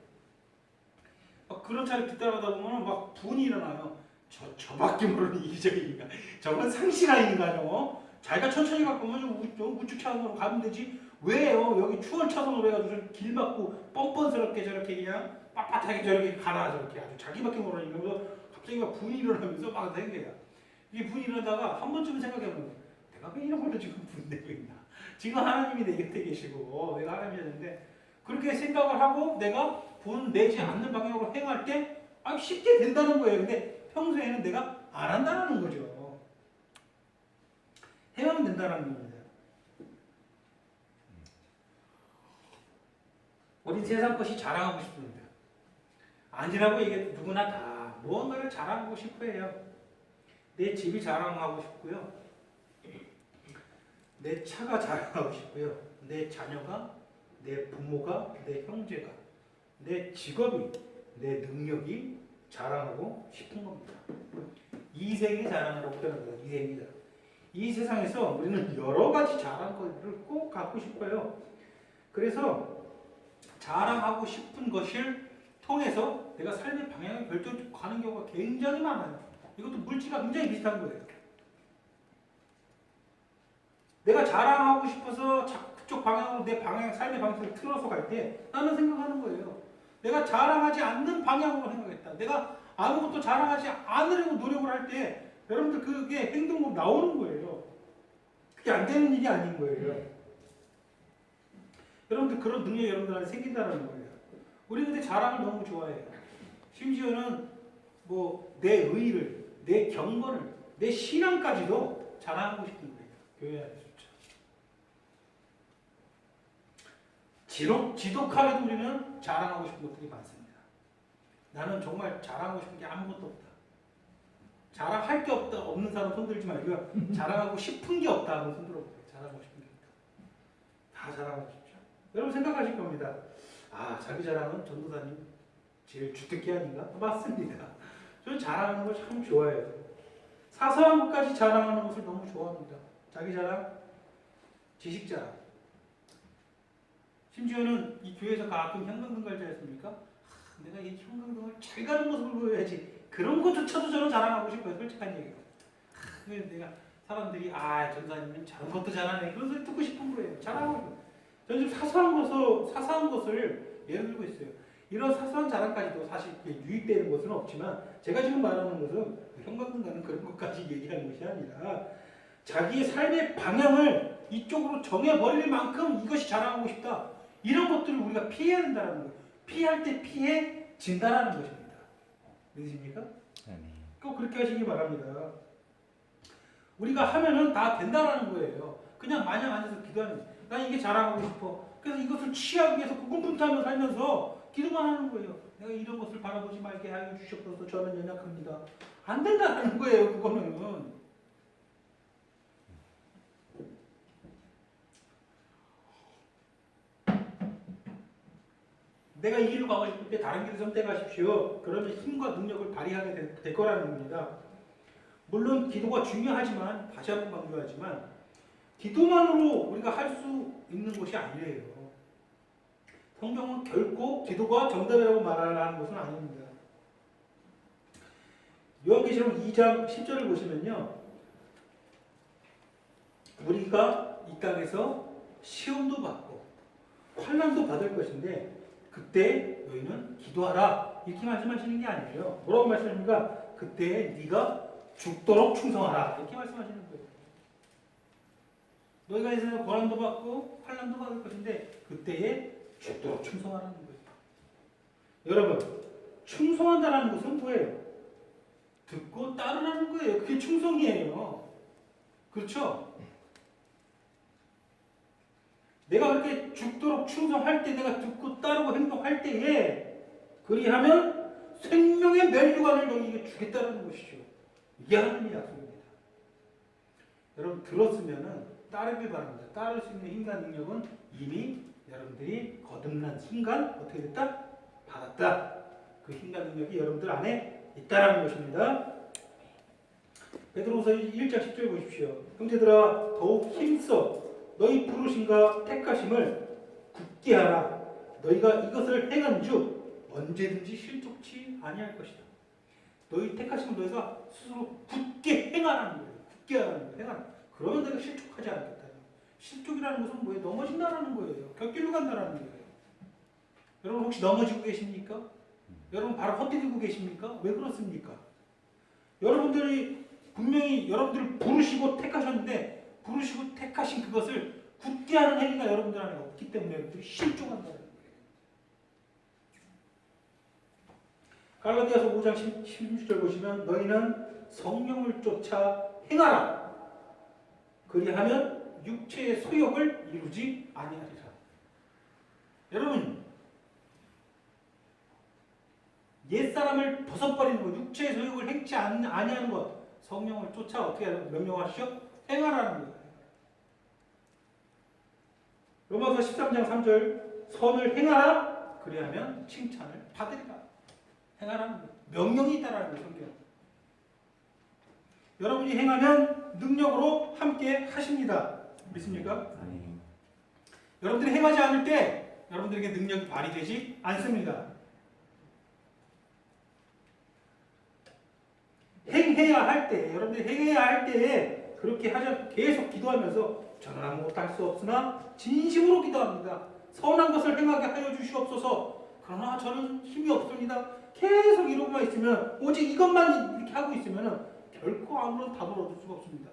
막 그런 차를 뒤따라가다 보면 막 분이 일어나요. 저밖에 모르는 이기적인 인간. 저건 상실한 인간이요. 자기가 천천히 갖고 오면 우측 차선으로 가면 되지. 왜요? 여기 추월 차선으로 해가지고 길 막고 뻔뻔스럽게 저렇게 그냥 빳빳하게 저렇게 가나 저렇게 아주 자기밖에 모르는 인간. 갑자기 막 분이 일어나면서 막 생겨요. 이게 분이 일어나다가 한 번쯤 생각해보는 거예요. 내가 왜 이런 걸로 지금 분내고 있나? 지금 하나님이 내 곁에 계시고 내가 하나님이었는데 그렇게 생각을 하고 내가 분 내지 않는 방향으로 행할 때 쉽게 된다는 거예요. 근데 평소에는 내가 안 한다는 거죠. 해야만 된다는 겁니다. 우리 세상 것이 자랑하고 싶습니다. 아니라고 얘기해도 누구나 다 무언가를 자랑하고 싶어 해요. 내 집이 자랑하고 싶고요. 내 차가 자랑하고 싶고요. 내 자녀가, 내 부모가, 내 형제가, 내 직업이, 내 능력이 자랑하고 싶은 겁니다. 이생이 자랑하라고 표현합니다. 이생이 자랑. 이 세상에서 우리는 여러 가지 자랑거리를 꼭 갖고 싶어요. 그래서 자랑하고 싶은 것을 통해서 내가 삶의 방향을 결정하는 경우가 굉장히 많아요. 이것도 물질과 굉장히 비슷한 거예요. 내가 자랑하고 싶어서 그쪽 방향으로 내 삶의 방식을 틀어서 갈 때 나는 생각하는 거예요. 내가 자랑하지 않는 방향으로 생각했다. 내가 아무것도 자랑하지 않으려고 노력을 할 때 여러분들 그게 행동으로 나오는 거예요. 그게 안 되는 일이 아닌 거예요. 여러분들 그런 능력이 여러분들한테 생긴다는 거예요. 우리는 근데 자랑을 너무 좋아해요. 심지어는 내 의를, 내 경건을, 내 신앙까지도 자랑하고 싶은 거예요. 교회 안에서. 지독하게도 우리는 자랑하고 싶은 것들이 많습니다. 나는 정말 자랑하고 싶은 게 아무것도 없다. 자랑할 게 없는 사람 손들지 말고요. 자랑하고 싶은 게 없다 하면 손 들어보세요. 자랑하고 싶은 게 없다. 다 자랑하고 싶죠. 여러분 생각하실 겁니다. 자기 자랑은 전도사님 제일 주특기 아닌가? 맞습니다. 저는 자랑하는 걸 참 좋아해요. 사소한 것까지 자랑하는 것을 너무 좋아합니다. 자기 자랑, 지식 자랑. 심지어는 이 교회에서 가끔 형광등 갈지 않습니까? 내가 이 형광등을 잘 가는 모습을 보여야지. 그런 것조차도 저는 자랑하고 싶어요. 솔직한 얘기로. 그래서 내가 사람들이 전사님은 저런 것도 잘하네. 그런 소리 듣고 싶은 거예요. 자랑하고. 저는 지금 사소한 것을 예를 들고 있어요. 이런 사소한 자랑까지도 사실 유입되는 것은 없지만 제가 지금 말하는 것은 형광등 가는 그런 것까지 얘기하는 것이 아니라 자기의 삶의 방향을 이쪽으로 정해버릴 만큼 이것이 자랑하고 싶다. 이런 것들을 우리가 피해야 된다는 거예요. 피할 때 피해진다라는 것입니다. 믿으십니까? 아멘. 꼭 그렇게 하시기 바랍니다. 우리가 하면은 다 된다라는 거예요. 그냥 마냥 앉아서 기도하는. 난 이게 자랑하고 싶어. 그래서 이것을 취하기 위해서 고군분투하며 살면서 기도만 하는 거예요. 내가 이런 것을 바라보지 말게 하여 주시옵소서. 저는 연약합니다. 안 된다는 거예요. 그거는. 내가 이 길로 가고 싶을 때 다른 길을 선택하십시오. 그러면 힘과 능력을 발휘하게 될 거라는 겁니다. 물론 기도가 중요하지만 다시 한번 강조하지만 기도만으로 우리가 할 수 있는 것이 아니에요. 성경은 결코 기도가 정답이라고 말하는 것은 아닙니다. 요한계시록 2장 10절을 보시면요. 우리가 이 땅에서 시험도 받고 환난도 받을 것인데 그때 너희는 기도하라 이렇게 말씀하시는 게 아니에요. 뭐라고 말씀하십니까? 그때 네가 죽도록 충성하라 이렇게 말씀하시는 거예요. 너희가 이제는 고난도 받고 환난도 받을 것인데 그때에 죽도록 충성하라는 거예요. 여러분 충성한다는 것은 뭐예요? 듣고 따르라는 거예요. 그게 충성이에요. 그렇죠? 내가 그렇게 죽도록 충성할 때 내가 듣고 따르고 행동할 때에 그리하면 생명의 멸류관을 너희에게 주겠다는 것이죠. 이게 하나님의 약속입니다. 여러분 들었으면은 따르길 바랍니다. 따를 수 있는 힘과 능력은 이미 여러분들이 거듭난 순간 어떻게 됐다? 받았다. 그 힘과 능력이 여러분들 안에 있다라는 것입니다. 베드로후서 1장 10절 보십시오. 형제들아 더욱 힘써 너희 부르심과 택하심을 굳게 하라. 너희가 이것을 행한 주 언제든지 실족치 아니할 것이다. 너희 택하심을 너희가 스스로 굳게 행하라는 거예요. 굳게 하라는 거예요. 행하라. 그러면 내가 실족하지 않겠다. 실족이라는 것은 뭐예요? 넘어진다라는 거예요. 곁길로 간다라는 거예요. 여러분 혹시 넘어지고 계십니까? 여러분 바로 헛디디고 계십니까? 왜 그렇습니까? 여러분들이 분명히 여러분들을 부르시고 택하셨는데 부르시고 택하신 그것을 굳게 하는 행위가 여러분들 안에 없기 때문에 여러분들이 실족한다는 거예요. 갈라디아서 5장 16절 보시면 너희는 성령을 쫓아 행하라. 그리하면 육체의 소욕을 이루지 아니하리라. 여러분 옛사람을 벗어버리는 것, 육체의 소욕을 행치 아니하는 것, 성령을 쫓아 어떻게 명령하시죠? 행하라는 거예요. 로마서 13장 3절 선을 행하라 그리하면 칭찬을 받으리라. 행하라는 거예요. 명령이 있다라는 거예요. 성경. 여러분이 행하면 능력으로 함께 하십니다. 믿습니까? 아멘. 여러분들이 행하지 않을 때 여러분들에게 능력이 발휘되지 않습니다. 행해야 할 때, 여러분들이 행해야 할 때에 그렇게 하자 계속 기도하면서 저는 아무것도 할 수 없으나 진심으로 기도합니다. 선한 것을 행하게 하여 주시옵소서. 그러나 저는 힘이 없습니다. 계속 이러고만 있으면 오직 이것만 이렇게 하고 있으면 결코 아무런 답을 얻을 수가 없습니다.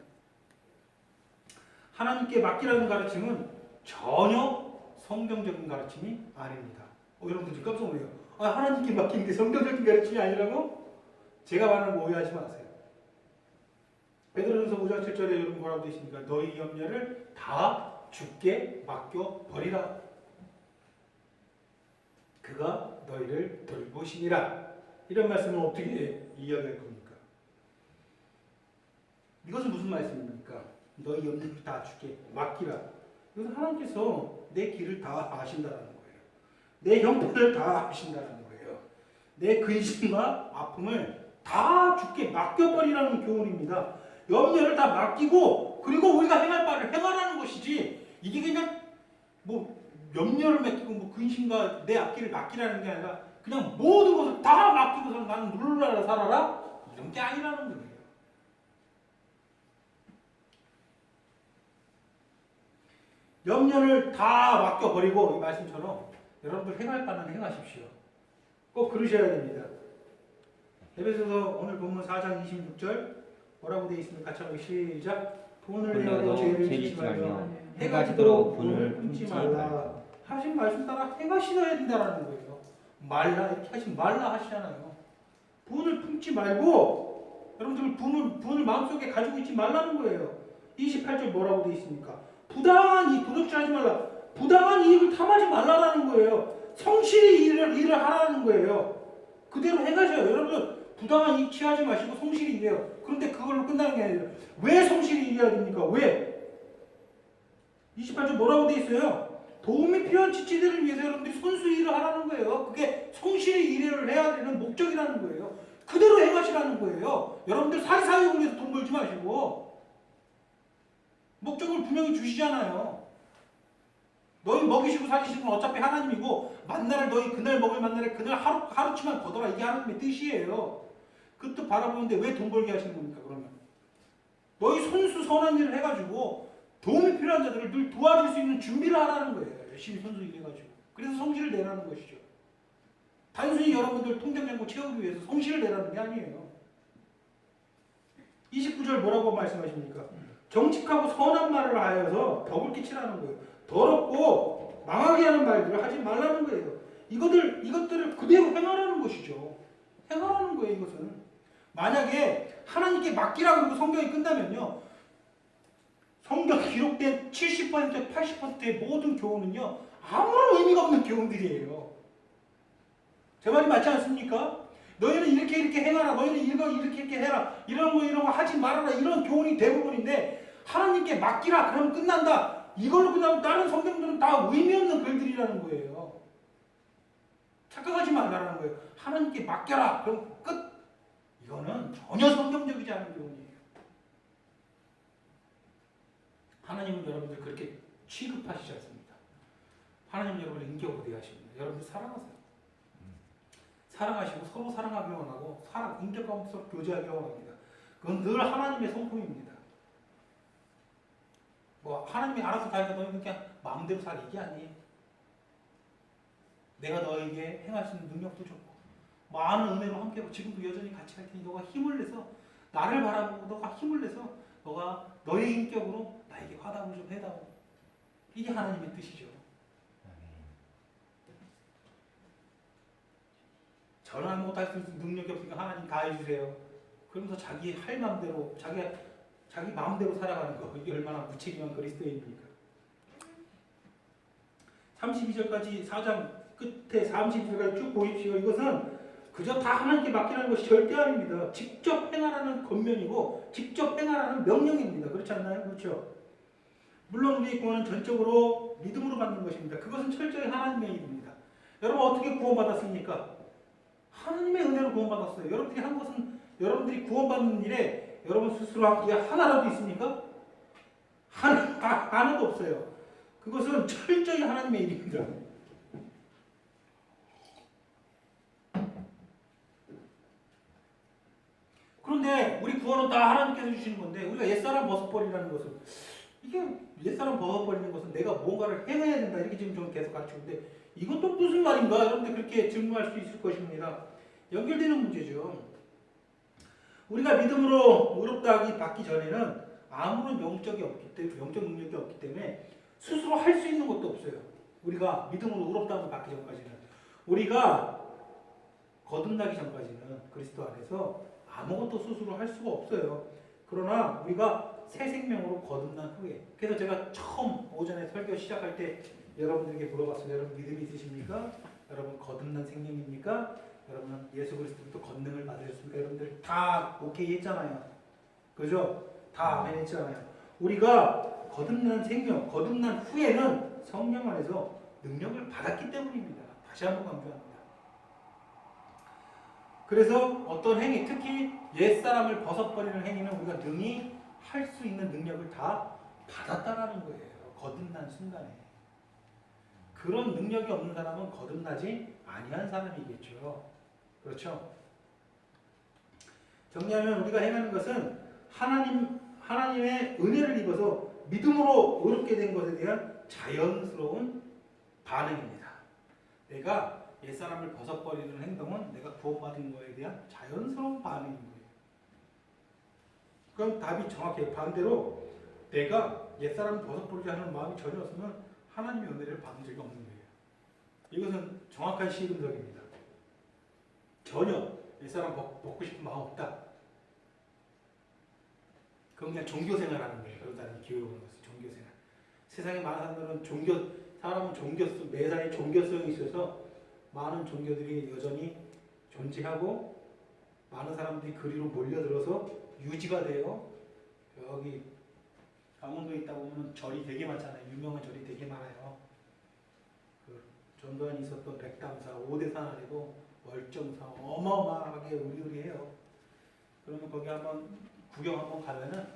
하나님께 맡기라는 가르침은 전혀 성경적인 가르침이 아닙니다. 여러분들 지금 깜짝 놀래요. 하나님께 맡기는 게 성경적인 가르침이 아니라고? 제가 말하는 거 오해하지 마세요. 베드로전서 5장 7절에 여러분 뭐라고 되어 있습니까? 너희 염려를 다 주께 맡겨 버리라. 그가 너희를 돌보시니라. 이런 말씀은 어떻게 이해할 겁니까? 이것은 무슨 말씀입니까? 너희 염려를 다 주께 맡기라. 이것은 하나님께서 내 길을 다 아신다는 거예요. 내 형편을 다 아신다는 거예요. 내 근심과 아픔을 다 주께 맡겨버리라는 교훈입니다. 염려를 다 맡기고 그리고 우리가 행할 바를 행하라는 것이지 이게 그냥 뭐 염려를 맡기고 뭐 근심과 내 앞길을 맡기라는 게 아니라 그냥 모든 것을 다 맡기고서 나는 누르라 살아라 이런 게 아니라는 거예요. 염려를 다 맡겨버리고 이 말씀처럼 여러분들 행할 바는 행하십시오. 꼭 그러셔야 됩니다. 에베소서 오늘 본문 4장 26절 뭐라고 되어 있습니까? 같이 한번 시작. 돈을 내어도 죄를 짓지 말며 해가 지도록 분을 품지 말라. 하신 말씀 따라 해가 지어야 된다는 거예요. 말라 이렇게 하지 말라 하시잖아요. 분을 품지 말고 여러분들 분을 마음속에 가지고 있지 말라는 거예요. 28절 뭐라고 돼 있습니까? 부당한 도둑질하지 말라. 부당한 이익을 탐하지 말라라는 거예요. 성실히 일을 하라는 거예요. 그대로 해가셔요. 여러분 부당한 이익 취하지 마시고 성실히 일해요. 그런데 그걸로 끝나는 게 아니라 왜 성실히 일해야 됩니까? 왜? 28절 뭐라고 돼 있어요? 도움이 필요한 지체들을 위해서 여러분들이 손수 일을 하라는 거예요. 그게 성실히 일을 해야 되는 목적이라는 거예요. 그대로 행하시라는 거예요. 여러분들 사회사역을 위해서 돈 벌지 마시고 목적을 분명히 주시잖아요. 너희 먹이시고 살리시는 건 어차피 하나님이고 만나를 너희 그날 먹을 만나를 그날 하루치만 거둬라. 이게 하나님의 뜻이에요. 그 뜻 바라보는데 왜 돈 벌게 하시는 겁니까? 그러면 너희 손수 선한 일을 해가지고 도움이 필요한 자들을 늘 도와줄 수 있는 준비를 하라는 거예요. 열심히 손수 일해가지고. 그래서 성실을 내라는 것이죠. 단순히 여러분들 통장잔고 채우기 위해서 성실을 내라는 게 아니에요. 29절 뭐라고 말씀하십니까? 정직하고 선한 말을 하여서 덕을 끼치라는 거예요. 더럽고 망하게 하는 말들을 하지 말라는 거예요. 이것들을 그대로 행하라는 것이죠. 행하라는 거예요, 이것은. 만약에 하나님께 맡기라고 그러고 성경이 끝나면요. 성경 기록된 70%, 80%의 모든 교훈은요. 아무런 의미가 없는 교훈들이에요. 제 말이 맞지 않습니까? 너희는 이렇게 행하라. 너희는 이렇게 해라. 이런 거 하지 말아라. 이런 교훈이 대부분인데 하나님께 맡기라. 그러면 끝난다. 이걸로 그다음 다른 성경들은 다 의미 없는 글들이라는 거예요. 착각하지 말라는 거예요. 하나님께 맡겨라. 그럼 끝. 이거는 전혀 성경적이지 않은 교훈이에요. 하나님은 여러분들 그렇게 취급하시지 않습니다. 하나님 여러분을 인격으로 대하십니다. 여러분들 사랑하세요. 사랑하시고 서로 사랑하기 원하고 인격 가운데 서로 교제하기 원합니다. 그건 늘 하나님의 성품입니다. 뭐 하나님이 알아서 다 해서 너희는 그냥 마음대로 살 이게 아니에요. 내가 너에게 행할 수 있는 능력도 줬고 많은 은혜로 함께하고 지금도 여전히 같이 할 테니 너가 힘을 내서 나를 바라보고 너가 힘을 내서 너가 너의 인격으로 나에게 화답을 좀 해다오. 이게 하나님의 뜻이죠. 저는 아무것도 할 수 있는 능력이 없으니까 하나님 다 해주세요. 그러면서 자기 할 마음대로 자기 마음대로 살아가는 거 이게 얼마나 무책임한 그리스도인입니까? 32절까지 4장 끝에 32절까지 쭉 보십시오. 이것은 그저 다 하나님께 맡기라는 것이 절대 아닙니다. 직접 행하라는 권면이고 직접 행하라는 명령입니다. 그렇지 않나요? 그렇죠? 물론 우리의 구원은 전적으로 믿음으로 받는 것입니다. 그것은 철저히 하나님의 일입니다. 여러분 어떻게 구원받았습니까? 하나님의 은혜로 구원받았어요. 여러분들이 한 것은 여러분들이 구원받는 일에 여러분 스스로 한 게 하나라도 있습니까? 하나도 없어요. 그것은 철저히 하나님의 일입니다. 그런데 우리 구원은 다 하나님께서 주시는 건데 우리가 옛사람 벗어버리라는 것은 이게 옛사람 벗어버리는 것은 내가 뭔가를 행해야 된다 이렇게 지금 저는 계속 가르치는데 이것도 무슨 말인가? 여러분들 그렇게 질문할 수 있을 것입니다. 연결되는 문제죠. 우리가 믿음으로 의롭다 하기 받기 전에는 아무런 영적 능력이 없기 때문에 스스로 할 수 있는 것도 없어요. 우리가 믿음으로 의롭다 하기 받기 전까지는 우리가 거듭나기 전까지는 그리스도 안에서 아무것도 스스로 할 수가 없어요. 그러나 우리가 새 생명으로 거듭난 후에 그래서 제가 처음 오전에 설교 시작할 때 여러분들에게 물어봤어요. 여러분 믿음이 있으십니까? 여러분 거듭난 생명입니까? 여러분은 예수 그리스도부터 권능을 받으셨습니까? 여러분들 다 오케이 했잖아요. 그죠? 다 아멘 했잖아요. 우리가 거듭난 생명, 거듭난 후에는 성령 안에서 능력을 받았기 때문입니다. 다시 한번 강조합니다. 그래서 어떤 행위, 특히 옛사람을 벗어버리는 행위는 우리가 능히 할 수 있는 능력을 다 받았다라는 거예요. 거듭난 순간에. 그런 능력이 없는 사람은 거듭나지 아니한 사람이겠죠. 그렇죠? 정리하면 우리가 행하는 것은 하나님의 은혜를 입어서 믿음으로 의롭게 된 것에 대한 자연스러운 반응입니다. 내가 옛사람을 벗어버리는 행동은 내가 구원받은 거에 대한 자연스러운 반응인 거예요. 그럼 답이 정확해요. 반대로 내가 옛사람을 벗어버리지 않는 마음이 전혀 없으면 하나님의 은혜를 받은 적이 없는 거예요. 이것은 정확한 시금석입니다. 전혀 옛사람 벗고 싶은 마음 없다. 그건 그냥 종교생활하는 거예요. 그러다는 교육을 하는 것이 종교생활. 세상에 많은 사람들은 사람은 매사에 종교성이 있어서 많은 종교들이 여전히 존재하고 많은 사람들이 그리로 몰려들어서 유지가 돼요. 여기 강원도에 있다 보면 절이 되게 많잖아요. 유명한 절이 되게 많아요. 그 전두환이 있었던 백담사, 오대산 아래도 월정사 어마어마하게 의리의리해요. 그러면 거기 한번 구경 한번 가면은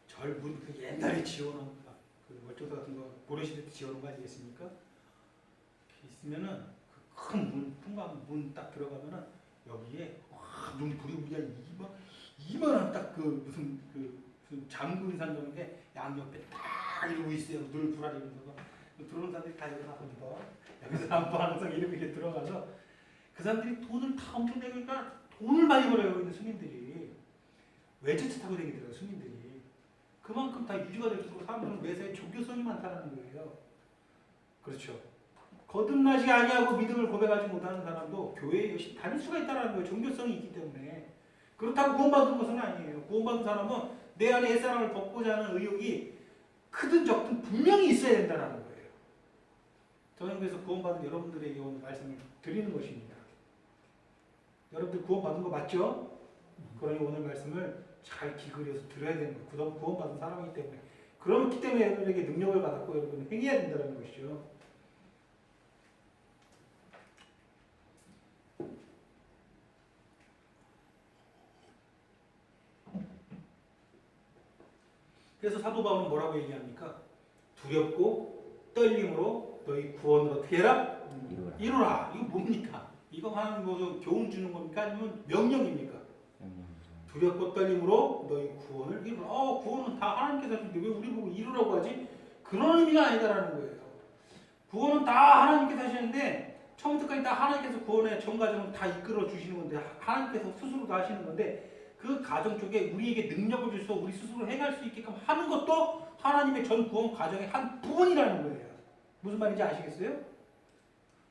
절문 그 옛날에 지어놓은 그 월정사 같은 거 고려시대 때 지어놓은 거 아니겠습니까? 있으면은 그 큰 문, 풍광 문 딱 들어가면은 여기에 와, 눈 부리부리한 이만한 딱 그 무슨 장군산 정도인데 양옆에 딱 이러고 있어요. 늘 불아리면서 들어오는 사람들이 다 여기서 합니다. 여기서 항상 이렇게 들어가서 그 사람들이 돈을 다 엄청 내니까 돈을 많이 벌어요. 있는 스님들이 외제차 타고 다니더라고요. 스님들이 그만큼 다 유지가 될수록 사람들은 매사에 종교성이 많다는 거예요. 그렇죠. 거듭나지 아니하고 믿음을 고백하지 못하는 사람도 교회에 열심히 다닐 수가 있다는 거예요. 종교성이 있기 때문에. 그렇다고 구원받은 것은 아니에요. 구원받은 사람은 내 안에 옛사람을 벗고자 하는 의욕이 크든 적든 분명히 있어야 된다는 거예요. 저는 그래서 구원받은 여러분들에게 오늘 말씀을 드리는 것입니다. 여러분들 구원받은 거 맞죠? 그러니 오늘 말씀을 잘 기울여서 들어야 되는 거예요. 그동안 구원받은 사람이기 때문에. 그렇기 때문에 여러분에게 능력을 받았고 여러분은 행해야 된다는 것이죠. 그래서 사도 바울은 뭐라고 얘기합니까? 두렵고 떨림으로 너희 구원을 어떻게 해라? 이루라. 이거 뭡니까? 이거 하는 뭐 교훈 주는 겁니까? 아니면 명령입니까? 두렵고 떨림으로 너희 구원을 이루라. 구원은 다 하나님께서 하시는데 왜 우리 보고 이루라고 하지? 그런 의미가 아니다라는 거예요. 구원은 다 하나님께서 하시는데 처음부터까지 다 하나님께서 구원의 전 과정을 다 이끌어 주시는 건데 하나님께서 스스로 다 하시는 건데 그 과정 쪽에 우리에게 능력을 줘서 우리 스스로 행할 수 있게끔 하는 것도 하나님의 전 구원 과정의 한 부분이라는 거예요. 무슨 말인지 아시겠어요?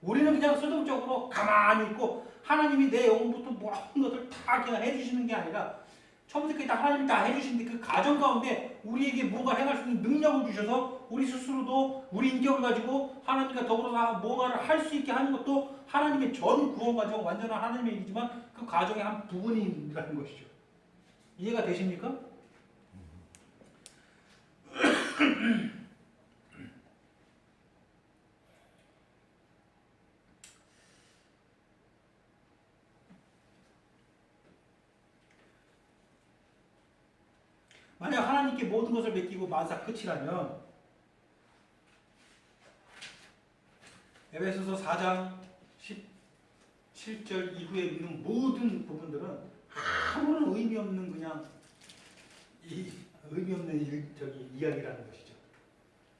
우리는 그냥 수동적으로 가만히 있고 하나님이 내 영혼부터 모든 것을 다 그냥 해주시는 게 아니라 처음부터 다 하나님이 다 해주시는데 그 과정 가운데 우리에게 뭔가 행할 수 있는 능력을 주셔서 우리 스스로도 우리 인격을 가지고 하나님과 더불어서 뭔가를 할 수 있게 하는 것도 하나님의 전 구원 과정 완전한 하나님의 일이지만 그 과정의 한 부분이라는 것이죠. 이해가 되십니까? 만약 하나님께 모든 것을 맡기고 만사 끝이라면 에베소서 4장 17절 이후에 있는 모든 부분들은 아무런 의미 없는 그냥 의미 없는 이야기라는 것이죠.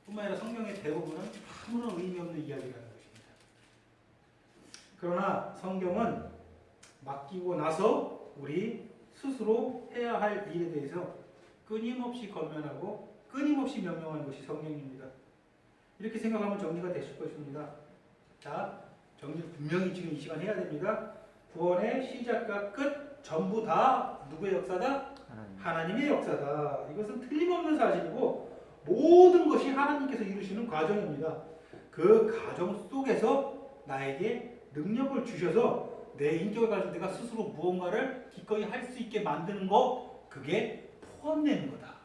뿐만 아니라 성경의 대부분은 아무런 의미 없는 이야기라는 것입니다. 그러나 성경은 맡기고 나서 우리 스스로 해야 할 일에 대해서 끊임없이 권면하고 끊임없이 명령하는 것이 성경입니다. 이렇게 생각하면 정리가 되실 것입니다. 자, 정리를 분명히 지금 이 시간 해야 됩니다. 구원의 시작과 끝 전부 다 누구의 역사다? 하나님의 역사다. 이것은 틀림없는 사실이고 모든 것이 하나님께서 이루시는 과정입니다. 그 과정 속에서 나에게 능력을 주셔서 내 인격을 가지고 내가 스스로 무언가를 기꺼이 할 수 있게 만드는 거, 그게 포함되는 거다.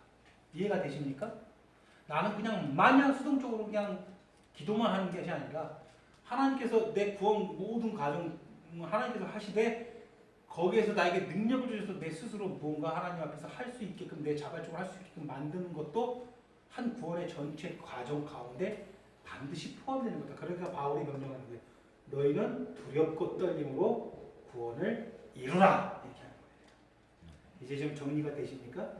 이해가 되십니까? 나는 그냥 마냥 수동적으로 그냥 기도만 하는 것이 아니라 하나님께서 내 구원 모든 과정 하나님께서 하시되 거기에서 나에게 능력을 주셔서 내 스스로 무언가 하나님 앞에서 할 수 있게끔 내 자발적으로 할 수 있게끔 만드는 것도 한 구원의 전체 과정 가운데 반드시 포함되는 거다. 그러니까 바울이 명령하는 거예요. 너희는 두렵고 떨림으로 구원을 이루라. 이렇게 하는 거예요. 이제 좀 정리가 되십니까?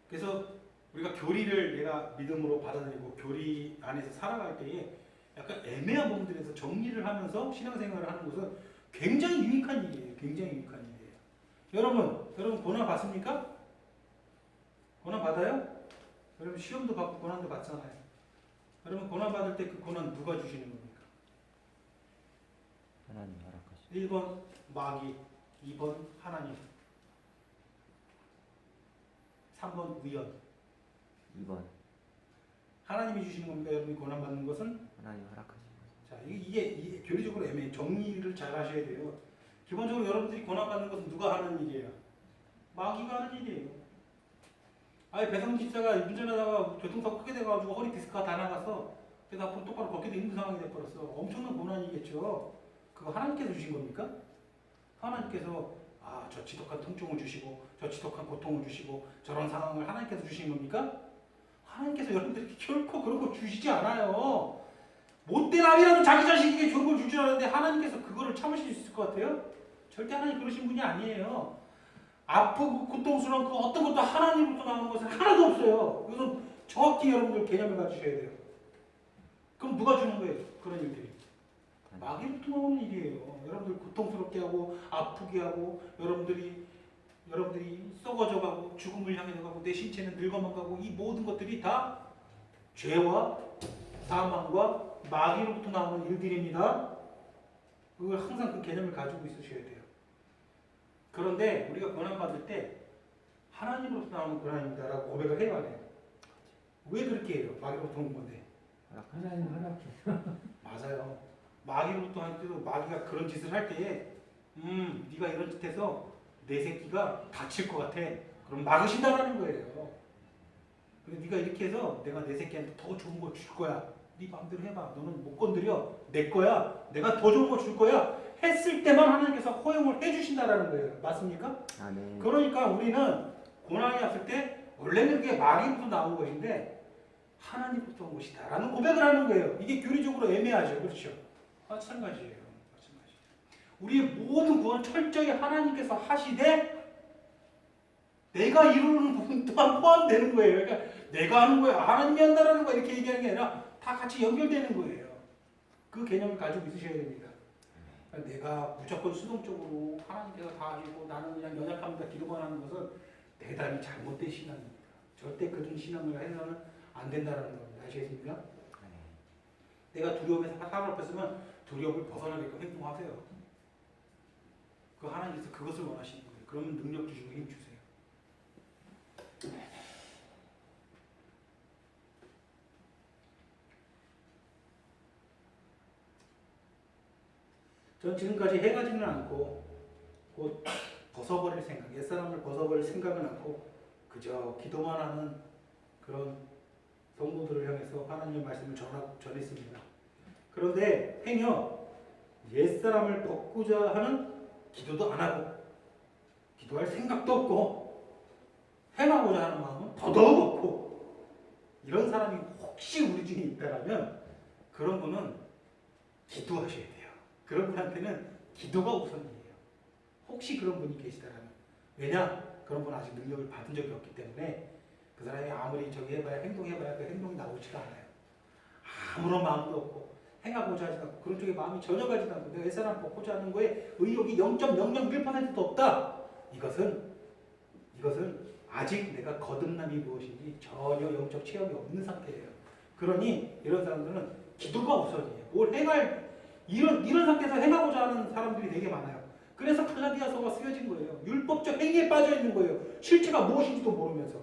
그래서 우리가 교리를 내가 믿음으로 받아들이고 교리 안에서 살아갈 때에 약간 애매한 부분들에서 정리를 하면서 신앙생활을 하는 것은 굉장히 유익한 일이에요. 굉장히 유익한 일이에요. 여러분 고난 받습니까? 고난 받아요? 여러분 시험도 받고 고난도 받잖아요. 여러분 고난 받을 때 그 고난 누가 주시는 겁니까? 하나님 허락하시고 1번 마귀, 2번 하나님, 3번 위원. 2번 하나님이 주시는 겁니다. 여러분이 고난받는 것은 하나님 허락하신 자, 이게 교리적으로 애매해. 정리를 잘 하셔야 돼요. 기본적으로 여러분들이 고난받는 것은 누가 하는 일이에요? 마귀가 하는 일이에요. 아예 배성 집사가 운전하다가 교통사고 크게 돼가지고 허리 디스크가 다 나가서 그래서 앞으로 똑바로 걷기도 힘든 상황이 돼버렸어. 엄청난 고난이겠죠. 그거 하나님께서 주신 겁니까? 하나님께서 저 지독한 통증을 주시고 저 지독한 고통을 주시고 저런 상황을 하나님께서 주신 겁니까? 하나님께서 여러분들에게 결코 그런 거 주시지 않아요. 못된 아이라도 자기 자식에게 좋은 걸 줄 줄 알았는데 하나님께서 그거를 참으실 수 있을 것 같아요? 절대 하나님 그러신 분이 아니에요. 아프고 고통스러운 그 어떤 것도 하나님으로부터 나오는 것은 하나도 없어요. 이것은 정확히 여러분들 개념을 가지셔야 돼요. 그럼 누가 주는 거예요? 그런 일들이. 마귀로부터 나오는 일이에요. 여러분들 고통스럽게 하고 아프게 하고 여러분들이 썩어져 가고 죽음을 향해 가고 내 신체는 늙어만 가고 이 모든 것들이 다 죄와 사망과 마귀로부터 나오는 일들입니다. 그걸 항상 그 개념을 가지고 있으셔야 돼요. 그런데 우리가 고난받을 때 하나님으로부터 나오는 고난입니다라고 고백을 해야 해요. 왜 그렇게 해요? 마귀로부터 오는 건데. 하나님 허락해서. 맞아요. 마귀로부터 할 때도 마귀가 그런 짓을 할 때에 네가 이런 짓 해서 내 새끼가 다칠 것 같아. 그럼 막으신다라는 거예요. 근데 네가 이렇게 해서 내가 내 새끼한테 더 좋은 거 줄 거야. 네 마음대로 해봐. 너는 못 건드려. 내 거야. 내가 더 좋은 거 줄 거야. 했을 때만 하나님께서 허용을 해주신다라는 거예요. 맞습니까? 아멘. 그러니까 우리는 고난이 왔을 때 원래는 그게 마귀로부터 나온 것인데 하나님부터 온 것이다 라는 고백을 하는 거예요. 이게 교리적으로 애매하죠. 그렇죠? 마찬가지예요. 우리의 모든 구원은 철저히 하나님께서 하시되 내가 이루는 부분 또한 포함되는 거예요. 그러니까 내가 하는 거예요. 하나님이 한다라는 거 이렇게 얘기하는 게 아니라 다 같이 연결되는 거예요. 그 개념을 가지고 있으셔야 됩니다. 그러니까 내가 무조건 수동적으로 하나님께서 다 하시고 나는 그냥 연약합니다. 기도만 하는 것은 대단히 잘못된 신앙입니다. 절대 그런 신앙을 해서는 안 된다는 겁니다. 아시겠습니까? 내가 두려움에서 사람을 뺐으면 두려움을 벗어나게끔 행동하세요. 그 하나님께서 그것을 원하시는 거예요. 그러면 능력 주시고 힘 주세요. 전 지금까지 행하지는 않고 곧 벗어버릴 생각, 옛사람을 벗어버릴 생각은 않고 그저 기도만 하는 그런 성도들을 향해서 하나님의 말씀을 전했습니다. 그런데 행여 옛사람을 벗고자 하는 기도도 안 하고 기도할 생각도 없고 행하고자 하는 마음은 더더욱 없고 이런 사람이 혹시 우리 중에 있다라면 그런 분은 기도하셔야 돼요. 그런 분한테는 기도가 우선이에요. 혹시 그런 분이 계시다라면. 왜냐? 그런 분은 아직 능력을 받은 적이 없기 때문에 그 사람이 아무리 저기 해봐야 행동해봐야 그 행동이 나오지가 않아요. 아무런 마음도 없고 행하고자 하지 않고 그런 쪽에 마음이 전혀 가지 않고 내가 옛사람 벗고자 하는 거에 의욕이 0.001%도 없다. 이것은 아직 내가 거듭남이 무엇인지 전혀 영적 체험이 없는 상태예요. 그러니 이런 사람들은 기도가 우선이에요. 뭘 행할 이런 상태에서 행하고자 하는 사람들이 되게 많아요. 그래서 갈라디아서가 쓰여진 거예요. 율법적 행위에 빠져 있는 거예요. 실체가 무엇인지도 모르면서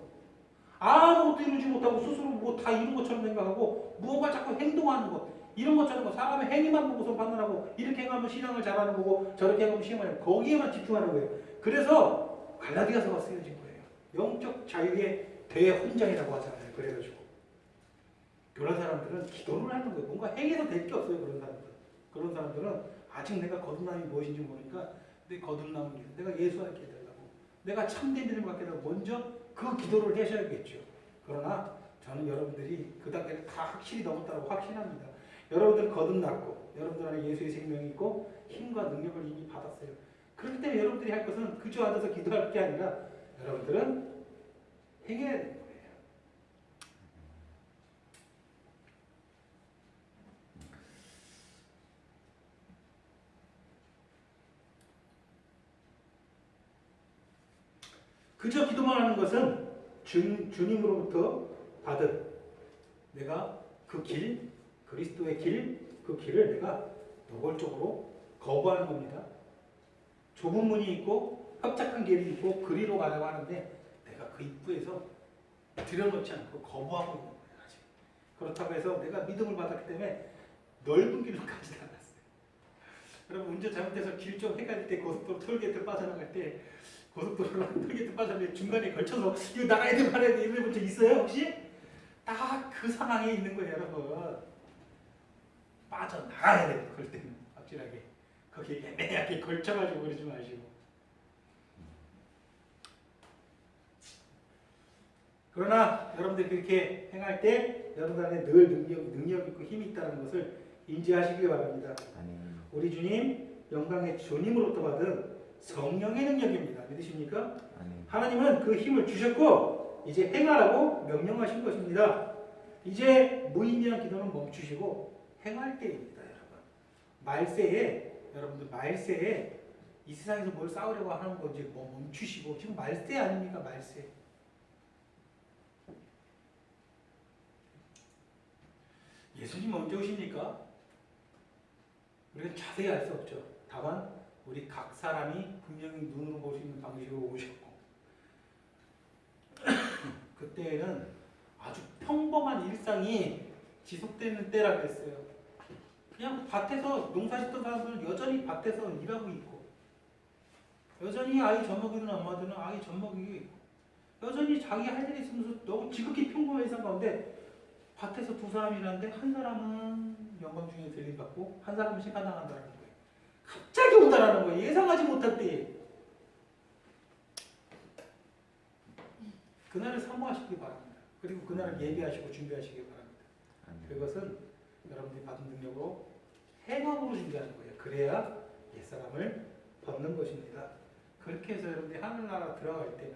아무것도 이루지 못하고 스스로 뭐 다 이룬 것처럼 생각하고 무언가 자꾸 행동하는 것 이런 것처럼 사람의 행위만 보고서 판단하고 이렇게 행하면 신앙을 잘하는 거고 저렇게 행하면 시험을 하는 거기에만 집중하는 거예요. 그래서 갈라디아서가 쓰여진 거예요. 영적 자유의 대훈장이라고 하잖아요. 그래가지고 그런 사람들은 기도를 하는 거예요. 뭔가 행해서 될 게 없어요. 그런 사람들은 아직 내가 거듭남이 무엇인지 모르니까 내 거듭남을 위해서 내가 예수하게 해달라고 내가 참된 믿음을 갖게 되고 먼저 그 기도를 하셔야겠죠. 그러나 저는 여러분들이 그 단계를 다 확실히 넘었다고 확신합니다. 여러분들은 거듭났고 여러분들 안에 예수의 생명이 있고 힘과 능력을 이미 받았어요. 그렇기 때문에 여러분들이 할 것은 그저 앉아서 기도할 게 아니라 여러분들은 행해야 되는 거예요. 그저 기도만 하는 것은 주님으로부터 받은 내가 그 길, 그리스도의 길, 그 길을 내가 노골적으로 거부하는 겁니다. 좁은 문이 있고 협착한 길이 있고 그리로 가려고 하는데 내가 그 입구에서 들여놓지 않고 거부하고 있는 거예요. 아직. 그렇다고 해서 내가 믿음을 받았기 때문에 넓은 길로 가지 않았어요. 여러분 운전 잘못해서 길 좀 헷갈릴 때 고속도로 톨게이트 빠져나갈 때 고속도로랑 톨게이트 빠져나갈 때 중간에 걸쳐서 이거 나가야 돼 말아야 돼 이런 적 있어요 혹시? 딱 그 상황에 있는 거예요 여러분. 빠져나가야 돼요 그럴 때는 확실하게. 거기에 애매하게 걸쳐가지고 그러지 마시고. 그러나 여러분들 그렇게 행할 때 여러분 안에 늘 능력 있고 힘이 있다는 것을 인지하시길 바랍니다. 아멘. 우리 주님 영광의 주님으로부터 받은 성령의 능력입니다. 믿으십니까? 아멘. 하나님은 그 힘을 주셨고 이제 행하라고 명령하신 것입니다. 이제 무의미한 기도는 멈추시고 행할 때입니다. 여러분. 여러분들 말세에 이 세상에서 뭘 싸우려고 하는 건지 뭐 멈추시고 지금 말세 아닙니까? 말세. 예수님 언제 오십니까? 우리가 자세히 알 수 없죠. 다만 우리 각 사람이 분명히 눈으로 볼 수 있는 방식으로 오셨고 그때에는 아주 평범한 일상이 지속되는 때라 그랬어요. 그냥 밭에서 농사짓던 사람들은 여전히 밭에서 일하고 있고 여전히 아이 젖먹이든 안 먹이든 아이 젖먹이고 있고 여전히 자기 할 일이 있으면서 너무 지극히 평범한 일상 가운데 밭에서 두 사람이 일하는데 한 사람은 영광 중에 들림 받고 한 사람은 시간당한다는 거예요. 갑자기 온다라는 거예요. 예상하지 못할 때에. 그날을 사모하시기 바랍니다. 그리고 그날을 예비하시고 준비하시기 바랍니다. 아멘. 그것은 여러분들이 받은 능력으로 행함으로 준비하는 거예요. 그래야 옛사람을 벗는 것입니다. 그렇게 해서 여러분들이 하늘나라 들어갈 때는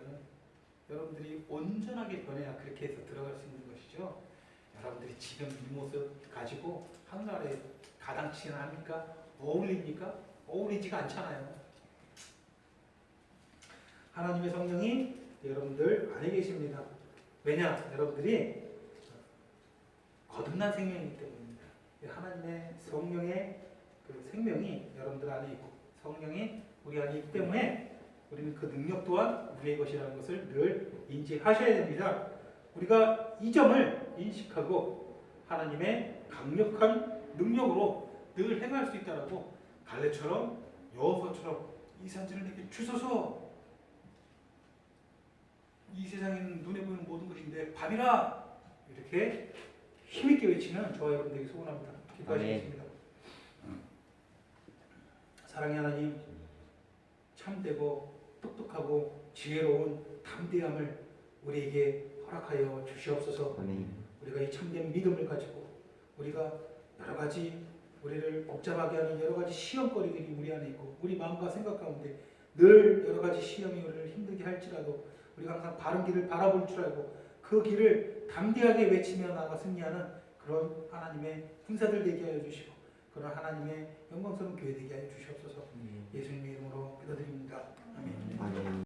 여러분들이 온전하게 변해야 그렇게 해서 들어갈 수 있는 것이죠. 여러분들이 지금 이 모습 가지고 하늘나라에 가당치나 합니까? 어울립니까? 어울리지가 않잖아요. 하나님의 성령이 여러분들 안에 계십니다. 왜냐? 여러분들이 거듭난 생명이기 때문입니다. 하나님의 성령의 그 생명이 여러분들 안에 있고 성령이 우리 안에 있기 때문에 우리는 그 능력 또한 우리의 것이라는 것을 늘 인지하셔야 됩니다. 우리가 이 점을 인식하고 하나님의 강력한 능력으로 늘 행할 수 있다라고 갈렙처럼 여호수아처럼 이 산지를 내게 주소서. 이 세상에는 눈에 보이는 모든 것인데 밥이라 이렇게 힘있게 외치는 저와 여러분들에게 소원합니다. 기도하시겠습니다. 사랑의 하나님, 참되고 똑똑하고 지혜로운 담대함을 우리에게 허락하여 주시옵소서. 아멘. 우리가 이 참된 믿음을 가지고 우리가 여러 가지 우리를 복잡하게 하는 여러 가지 시험거리들이 우리 안에 있고 우리 마음과 생각 가운데 늘 여러 가지 시험이 우리를 힘들게 할지라도 우리가 항상 바른 길을 바라볼 줄 알고 그 길을 담대하게 외치며 나아가 승리하는 그런 하나님의 군사들 되게 하여 주시고 그런 하나님의 영광스러운 교회 되게 하여 주시옵소서. 예수님의 이름으로 기도드립니다. 아멘. 아멘.